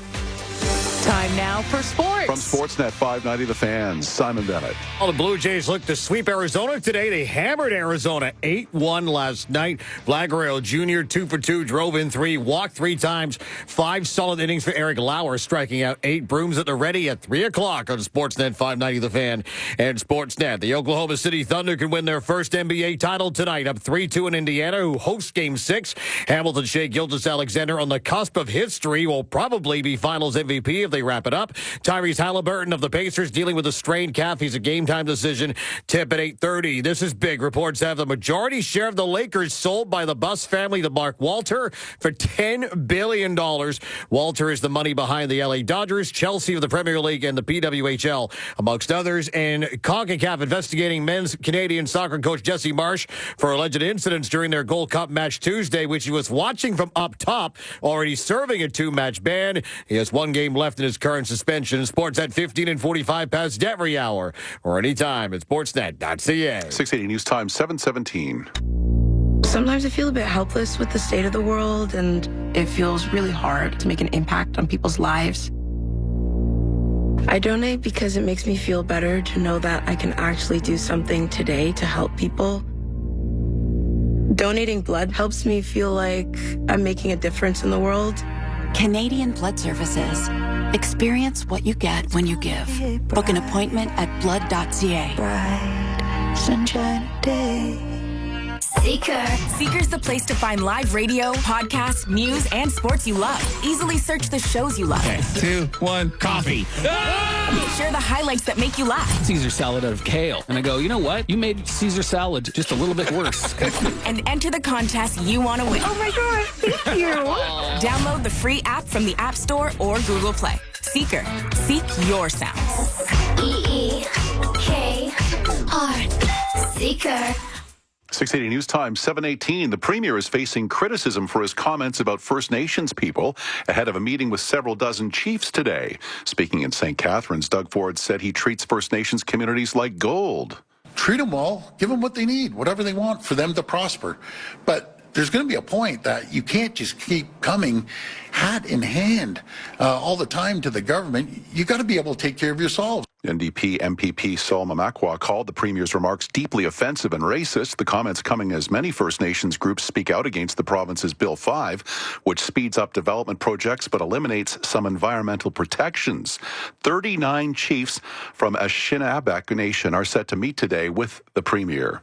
Time now for sports.
From Sportsnet 590 The Fans, Simon Bennett.
Well, the Blue Jays look to sweep Arizona today. They hammered Arizona 8-1 last night. Blackgirl Jr., 2 for 2, drove in 3, walked 3 times. 5 solid innings for Eric Lauer, striking out 8. Brooms at the ready at 3 o'clock on Sportsnet 590 The Fan and Sportsnet. The Oklahoma City Thunder can win their first NBA title tonight, up 3-2 in Indiana, who hosts Game 6. Hamilton Shea Gilgeous-Alexander on the cusp of history will probably be Finals MVP if they wrap it up. Tyrese Halliburton of the Pacers dealing with a strained calf. He's a game-time decision. Tip at 8:30. This is big. Reports have the majority share of the Lakers sold by the Buss family to Mark Walter for $10 billion. Walter is the money behind the LA Dodgers, Chelsea of the Premier League, and the PWHL, amongst others. And CONCACAF investigating men's Canadian soccer coach Jesse Marsh for alleged incidents during their Gold Cup match Tuesday, which he was watching from up top, already serving a 2-match ban. He has 1 game left in his current suspension. Sports at 15 and 45 past every hour or anytime at sportsnet.ca.
680 News Time, 7:17.
Sometimes I feel a bit helpless with the state of the world, and it feels really hard to make an impact on people's lives. I donate because it makes me feel better to know that I can actually do something today to help people. Donating blood helps me feel like I'm making a difference in the world.
Canadian Blood Services. Experience what you get when you give. Book an appointment at blood.ca.
Sunshine day. Seeker. Seeker's the place to find live radio, podcasts, news, and sports you love. Easily search the shows you love.
Okay, 2, 1, coffee.
Share the highlights that make you laugh.
Caesar salad out of kale. And I go, you know what? You made Caesar salad just a little bit worse.
And enter the contest you want to win. Oh my God, thank you. Download the free app from the App Store or Google Play. Seeker. Seek your sounds.
EEKR. Seeker.
680 News Time, 7:18. The Premier is facing criticism for his comments about First Nations people ahead of a meeting with several dozen chiefs today. Speaking in St. Catharines, Doug Ford said he treats First Nations communities like gold.
Treat them well, give them what they need, whatever they want for them to prosper. But there's going to be a point that you can't just keep coming hat in hand all the time to the government. You got to be able to take care of yourselves.
NDP MPP Solma Makwa called the Premier's remarks deeply offensive and racist. The comments coming as many First Nations groups speak out against the province's Bill 5, which speeds up development projects but eliminates some environmental protections. 39 chiefs from Anishinaabe Nation are set to meet today with the Premier.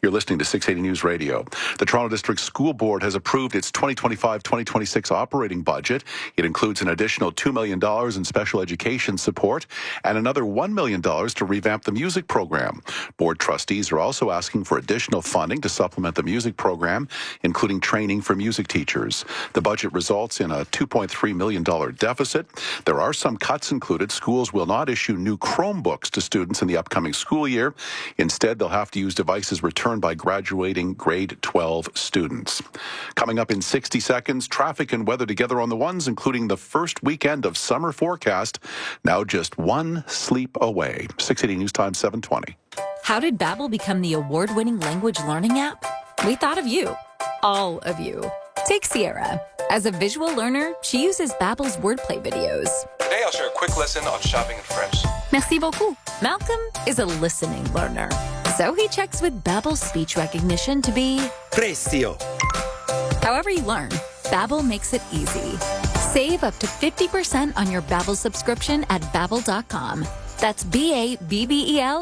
You're listening to 680 News Radio. The Toronto District School Board has approved its 2025-2026 operating budget. It includes an additional $2 million in special education support and another $1 million to revamp the music program. Board trustees are also asking for additional funding to supplement the music program, including training for music teachers. The budget results in a $2.3 million deficit. There are some cuts included. Schools will not issue new Chromebooks to students in the upcoming school year. Instead, they'll have to use devices returned by graduating grade 12 students. Coming up in 60 seconds, traffic and weather together on the ones, including the first weekend of summer forecast, now just one sleep away. 680 News Time, 7:20.
How did Babbel become the award-winning language learning app? We thought of you. All of you. Take Sierra. As a visual learner, she uses Babbel's wordplay videos.
Today I'll share a quick lesson on shopping in French.
Merci beaucoup. Malcolm is a listening learner. So he checks with Babbel's speech recognition to be
Prestio.
However you learn, Babbel makes it easy. Save up to 50% on your Babbel subscription at Babbel.com. That's BABBEL.com.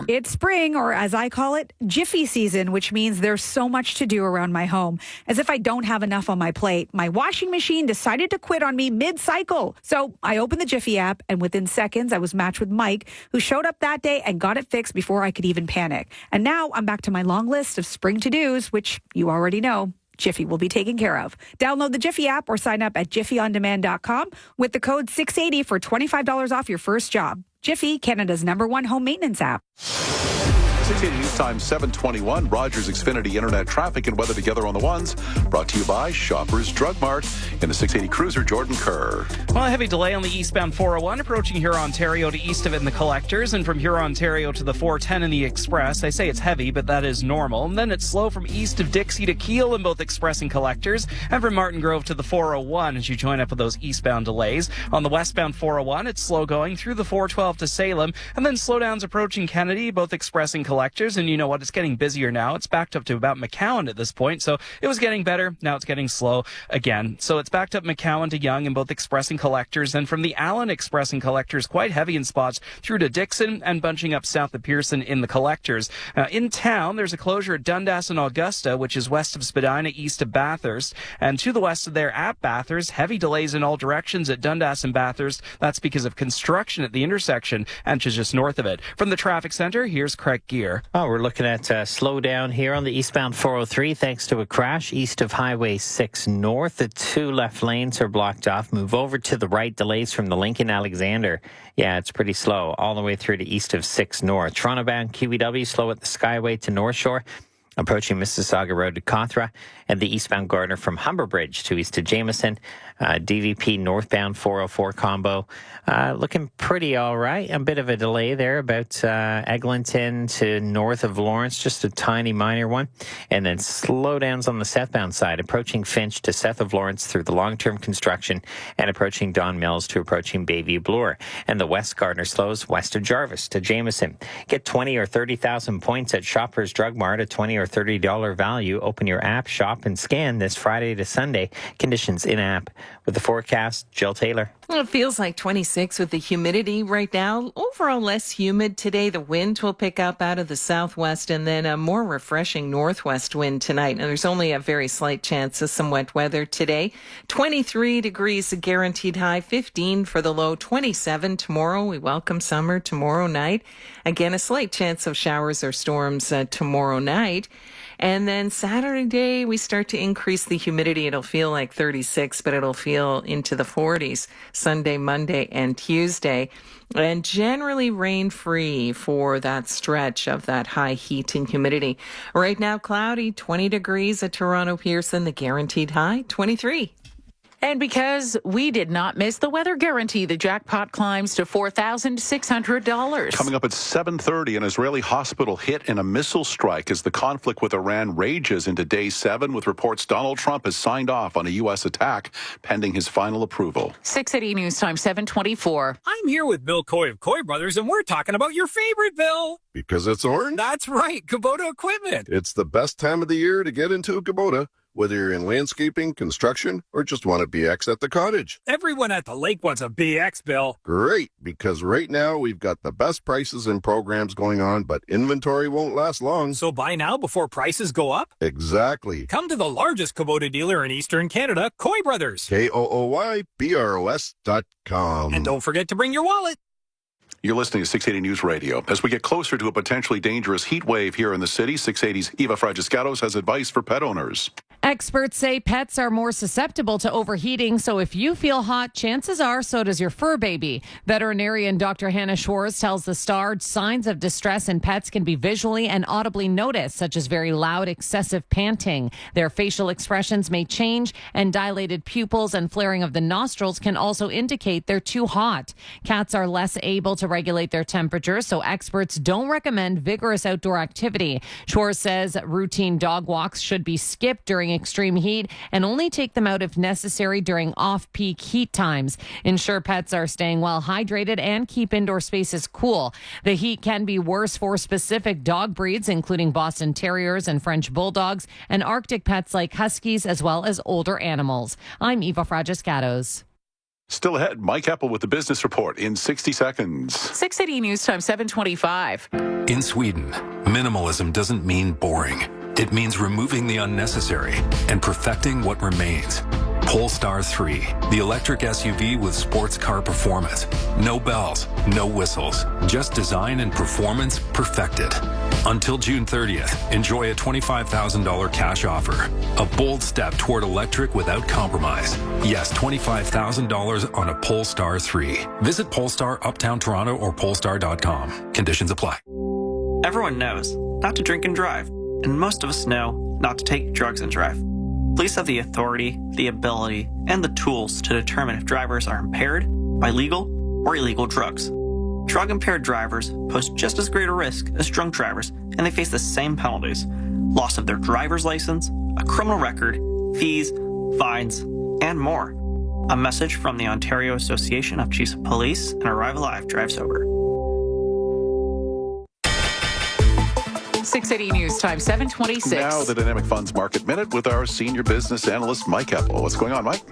It's spring, or as I call it, Jiffy season, which means there's so much to do around my home. As if I don't have enough on my plate, my washing machine decided to quit on me mid-cycle. So I opened the Jiffy app, and within seconds, I was matched with Mike, who showed up that day and got it fixed before I could even panic. And now I'm back to my long list of spring to-dos, which you already know Jiffy will be taken care of. Download the Jiffy app or sign up at jiffyondemand.com with the code 680 for $25 off your first job. Jiffy, Canada's #1 home maintenance app.
680 News Time, 7:21. Rogers Xfinity Internet traffic and weather together on the ones. Brought to you by Shoppers Drug Mart. In the 680 Cruiser, Jordan Kerr.
Well, a heavy delay on the eastbound 401 approaching Huron, Ontario to east of it in the collectors, and from Huron, Ontario to the 410 in the express. I say it's heavy, but that is normal. And then it's slow from east of Dixie to Kiel in both express and collectors, and from Martin Grove to the 401 as you join up with those eastbound delays. On the westbound 401, it's slow going through the 412 to Salem, and then slowdowns approaching Kennedy, both express and collectors. And you know what? It's getting busier now. It's backed up to about McCowan at this point. So it was getting better. Now it's getting slow again. So it's backed up McCowan to Yonge in both express and collectors. And from the Allen express and collectors, quite heavy in spots through to Dixon and bunching up south of Pearson in the collectors. In town, there's a closure at Dundas and Augusta, which is west of Spadina, east of Bathurst. And to the west of there at Bathurst, heavy delays in all directions at Dundas and Bathurst. That's because of construction at the intersection and just north of it. From the traffic center, here's Craig Gear.
Oh, we're looking at a slowdown here on the eastbound 403 thanks to a crash east of Highway 6 North. The two left lanes are blocked off. Move over to the right. Delays from the Lincoln Alexander. Yeah, it's pretty slow all the way through to east of 6 North. Toronto-bound QEW slow at the Skyway to North Shore. approaching Mississauga Road to Cawthra, and the eastbound Gardner from Humber Bridge to east to Jameson. DVP northbound 404 combo looking pretty all right. A bit of a delay there about Eglinton to north of Lawrence, just a tiny minor one. And then slowdowns on the southbound side, approaching Finch to south of Lawrence through the long-term construction and approaching Don Mills to approaching Bayview Bloor. And the west Gardner slows west of Jarvis to Jameson. Get 20 or 30,000 points at Shoppers Drug Mart, a $20 or $30 value. Open your app, shop, and scan this Friday to Sunday. Conditions in-app. With the forecast, Jill Taylor.
Well, it feels like 26 with the humidity right now. Overall, less humid today. The wind will pick up out of the southwest and then a more refreshing northwest wind tonight. And there's only a very slight chance of some wet weather today. 23 degrees, a guaranteed high, 15 for the low, 27 tomorrow. We welcome summer tomorrow night. Again, a slight chance of showers or storms tomorrow night. And then Saturday, we start to increase the humidity. It'll feel like 36, but it'll feel into the 40s Sunday, Monday, and Tuesday. And generally rain-free for that stretch of that high heat and humidity. Right now, cloudy, 20 degrees at Toronto Pearson, the guaranteed high, 23.
And because we did not miss the weather guarantee, the jackpot climbs to $4,600.
Coming up at 7:30, an Israeli hospital hit in a missile strike as the conflict with Iran rages into day 7, with reports Donald Trump has signed off on a U.S. attack pending his final approval.
680 News Time, 724.
I'm here with Bill Coy of Coy Brothers, and we're talking about your favorite, Bill.
Because it's orange?
That's right, Kubota equipment.
It's the best time of the year to get into a Kubota. Whether you're in landscaping, construction, or just want a BX at the cottage.
Everyone at the lake wants a BX, Bill.
Great, because right now we've got the best prices and programs going on, but inventory won't last long.
So buy now before prices go up?
Exactly.
Come to the largest Kubota dealer in Eastern Canada, Coy Brothers.
KOOYBROS.com.
And don't forget to bring your wallet.
You're listening to 680 News Radio. As we get closer to a potentially dangerous heat wave here in the city, 680's Eva Fragiscatos has advice for pet owners.
Experts say pets are more susceptible to overheating, so if you feel hot, chances are so does your fur baby. Veterinarian Dr. Hannah Schwartz tells the Star signs of distress in pets can be visually and audibly noticed, such as very loud, excessive panting. Their facial expressions may change, and dilated pupils and flaring of the nostrils can also indicate they're too hot. Cats are less able to regulate their temperature, so experts don't recommend vigorous outdoor activity. Schwartz says routine dog walks should be skipped during extreme heat and only take them out if necessary during off-peak heat times. Ensure pets are staying well hydrated and keep indoor spaces cool. The heat can be worse for specific dog breeds, including Boston Terriers and French Bulldogs, and Arctic pets like Huskies, as well as older animals. I'm Eva Fragiscatos.
Still ahead, Mike Eppel with the business report in 60 seconds.
680 News Time, 725.
In Sweden, minimalism doesn't mean boring. It means removing the unnecessary and perfecting what remains. Polestar 3, the electric SUV with sports car performance. No bells, no whistles, just design and performance perfected. Until June 30th, enjoy a $25,000 cash offer. A bold step toward electric without compromise. Yes, $25,000 on a Polestar 3. Visit Polestar Uptown Toronto or polestar.com. Conditions apply.
Everyone knows not to drink and drive, and most of us know not to take drugs and drive. Police have the authority, the ability, and the tools to determine if drivers are impaired by legal or illegal drugs. Drug-impaired drivers pose just as great a risk as drunk drivers, and they face the same penalties: loss of their driver's license, a criminal record, fees, fines, and more. A message from the Ontario Association of Chiefs of Police and Arrive Alive Drive Sober.
680 News Time, 726.
Now the Dynamic Funds Market Minute with our senior business analyst, Mike Eppel. What's going on, Mike?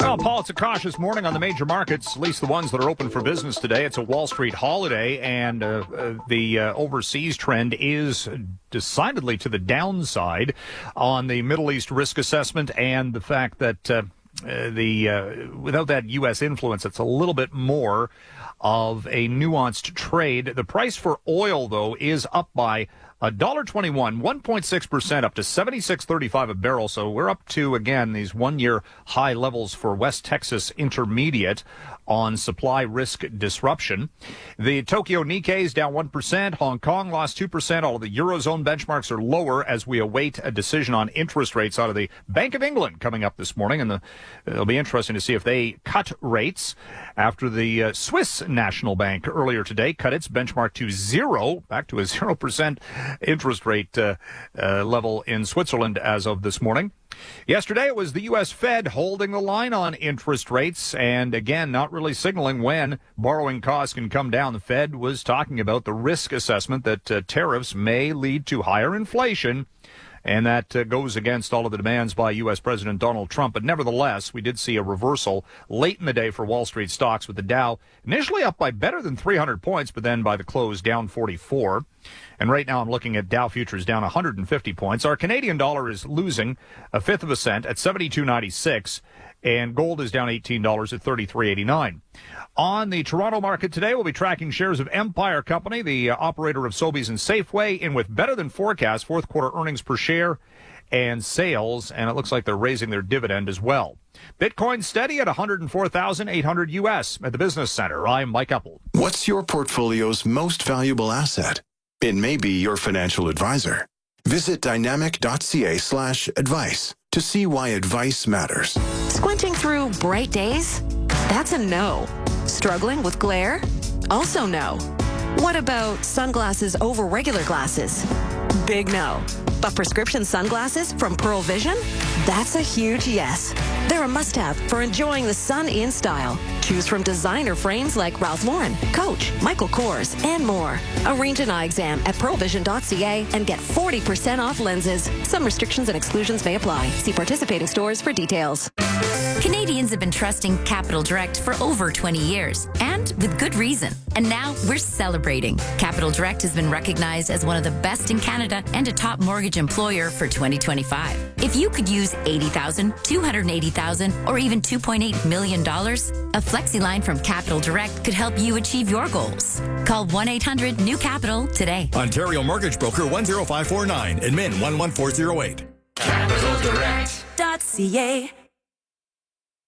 Well, Paul, it's a cautious morning on the major markets, at least the ones that are open for business today. It's a Wall Street holiday, and the overseas trend is decidedly to the downside on the Middle East risk assessment and the fact that without that U.S. influence, it's a little bit more of a nuanced trade. The price for oil, though, is up by $1.21, 1.6%, up to $76.35 a barrel. So we're up to, again, these one-year high levels for West Texas Intermediate. on supply risk disruption. The Tokyo Nikkei is down 1%. Hong Kong lost 2%. All of the Eurozone benchmarks are lower as we await a decision on interest rates out of the Bank of England coming up this morning. And it'll be interesting to see if they cut rates after the Swiss National Bank earlier today cut its benchmark to 0, back to a 0% interest rate level in Switzerland as of this morning. Yesterday, it was the U.S. Fed holding the line on interest rates and, again, not really signaling when borrowing costs can come down. The Fed was talking about the risk assessment that tariffs may lead to higher inflation, and that goes against all of the demands by U.S. President Donald Trump. But nevertheless, we did see a reversal late in the day for Wall Street stocks, with the Dow initially up by better than 300 points, but then by the close down 44. And right now I'm looking at Dow futures down 150 points. Our Canadian dollar is losing a fifth of a cent at 72.96, and gold is down $18 at 33.89. On the Toronto market today, we'll be tracking shares of Empire Company, the operator of Sobeys and Safeway, in with better than forecast fourth quarter earnings per share and sales, and it looks like they're raising their dividend as well. Bitcoin steady at 104,800 US at the Business Center. I'm Mike Epple.
What's your portfolio's most valuable asset? It may be your financial advisor. Visit dynamic.ca/advice to see why advice matters.
Squinting through bright days? That's a no. Struggling with glare? Also no. What about sunglasses over regular glasses? Big no. But prescription sunglasses from Pearl Vision? That's a huge yes. They're a must-have for enjoying the sun in style. Choose from designer frames like Ralph Lauren, Coach, Michael Kors, and more. Arrange an eye exam at pearlvision.ca and get 40% off lenses. Some restrictions and exclusions may apply. See participating stores for details.
Canadians have been trusting Capital Direct for over 20 years, and with good reason. And now we're celebrating. Capital Direct has been recognized as one of the best in Canada and a top mortgage employer for 2025. If you could use $80,000, $280,000, or even $2.8 million, a flexi line from Capital Direct could help you achieve your goals. Call 1-800-NEW-CAPITAL today.
Ontario Mortgage Broker 10549, admin 11408.
CapitalDirect.ca.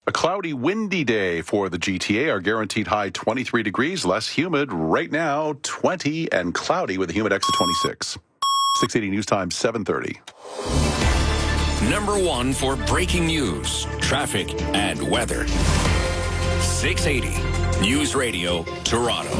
A cloudy, windy day for the GTA. Our guaranteed high 23 degrees, less humid. Right now, 20 and cloudy with a humid X of 26. 680 News Time, 7:30.
Number one for breaking news, traffic, and weather. 680 News Radio, Toronto.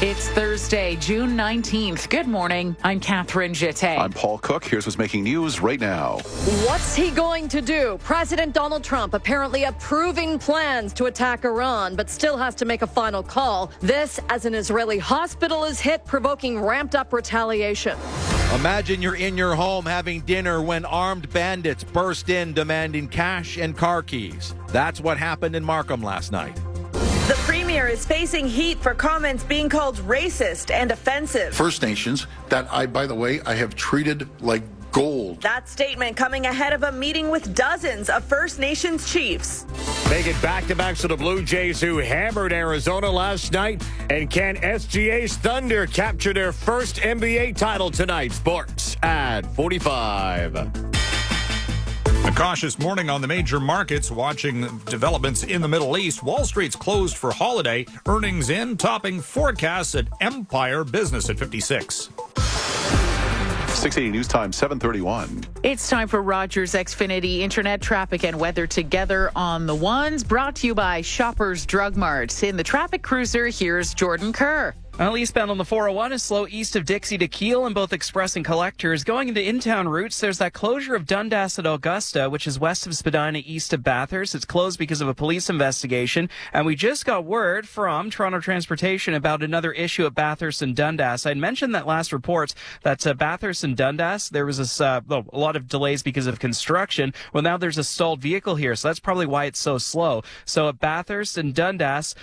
It's Thursday, June 19th. Good morning. I'm Catherine Jeté.
I'm Paul Cook. Here's what's making news right now.
What's he going to do? President Donald Trump apparently approving plans to attack Iran, but still has to make a final call. This as an Israeli hospital is hit, provoking ramped up retaliation.
Imagine you're in your home having dinner when armed bandits burst in demanding cash and car keys. That's what happened in Markham last night.
The premier is facing heat for comments being called racist and offensive.
First Nations, that by the way, I have treated like gold.
That statement coming ahead of a meeting with dozens of First Nations chiefs.
Make it back-to-back to the Blue Jays, who hammered Arizona last night. And can SGA's Thunder capture their first NBA title tonight? Sports at 45.
A cautious morning on the major markets, watching developments in the Middle East. Wall Street's closed for holiday. Earnings in, topping forecasts at Empire. Business at 56.
680 News Time, 7:31.
It's time for Rogers Xfinity Internet traffic and weather together on the ones. Brought to you by Shoppers Drug Mart. In the traffic cruiser, here's Jordan Kerr.
Well, eastbound on the 401 is slow east of Dixie to Kiel in both express and collectors. Going into in-town routes, there's that closure of Dundas at Augusta, which is west of Spadina, east of Bathurst. It's closed because of a police investigation. And we just got word from Toronto Transportation about another issue at Bathurst and Dundas. I'd mentioned that last report that Bathurst and Dundas, there was a lot of delays because of construction. Well, now there's a stalled vehicle here, so that's probably why it's so slow. So at Bathurst and Dundas,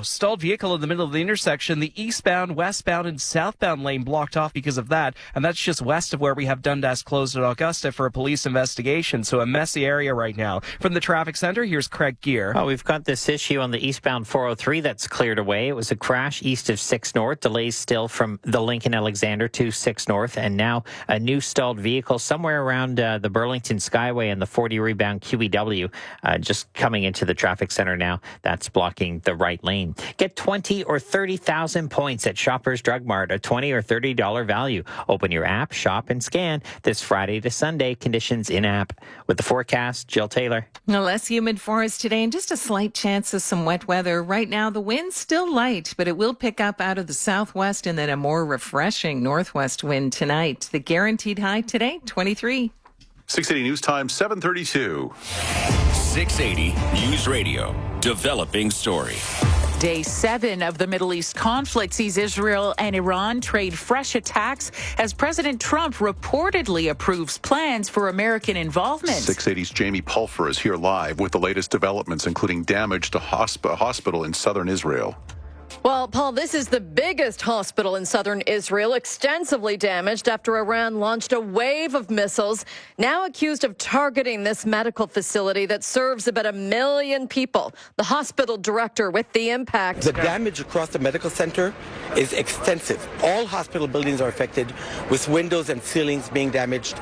stalled vehicle in the middle of the intersection. The east eastbound, westbound, and southbound lane blocked off because of that. And that's just west of where we have Dundas closed at Augusta for a police investigation. So a messy area right now. From the traffic center, here's Craig Gear.
Well, we've got this issue on the eastbound 403 that's cleared away. It was a crash east of 6 North. Delays still from the Lincoln Alexander to 6 North. And now a new stalled vehicle somewhere around the Burlington Skyway and the 40 rebound QEW just coming into the traffic center now. That's blocking the right lane. Get 20 or 30,000 points at Shoppers Drug Mart, a $20 or $30 value. Open your app, shop, and scan this Friday to Sunday. Conditions in-app. With the forecast, Jill Taylor.
A less humid for us today and just a slight chance of some wet weather. Right now, the wind's still light, but it will pick up out of the southwest and then a more refreshing northwest wind tonight. The guaranteed high today, 23.
680 News Time, 7:32.
680 News Radio. Developing story.
Day 7 of the Middle East conflict sees Israel and Iran trade fresh attacks as President Trump reportedly approves plans for American involvement.
680's Jamie Pulfer is here live with the latest developments, including damage to a hospital in southern Israel.
Well, Paul, this is the biggest hospital in southern Israel, extensively damaged after Iran launched a wave of missiles, now accused of targeting this medical facility that serves about 1 million people. The hospital director with the impact.
The damage across the medical center is extensive. All hospital buildings are affected, with windows and ceilings being damaged,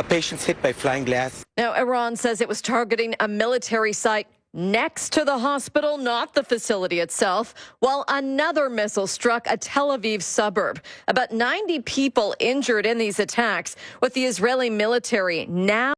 patients hit by flying glass.
Now, Iran says it was targeting a military site next to the hospital, not the facility itself, while another missile struck a Tel Aviv suburb. About 90 people injured in these attacks, with the Israeli military now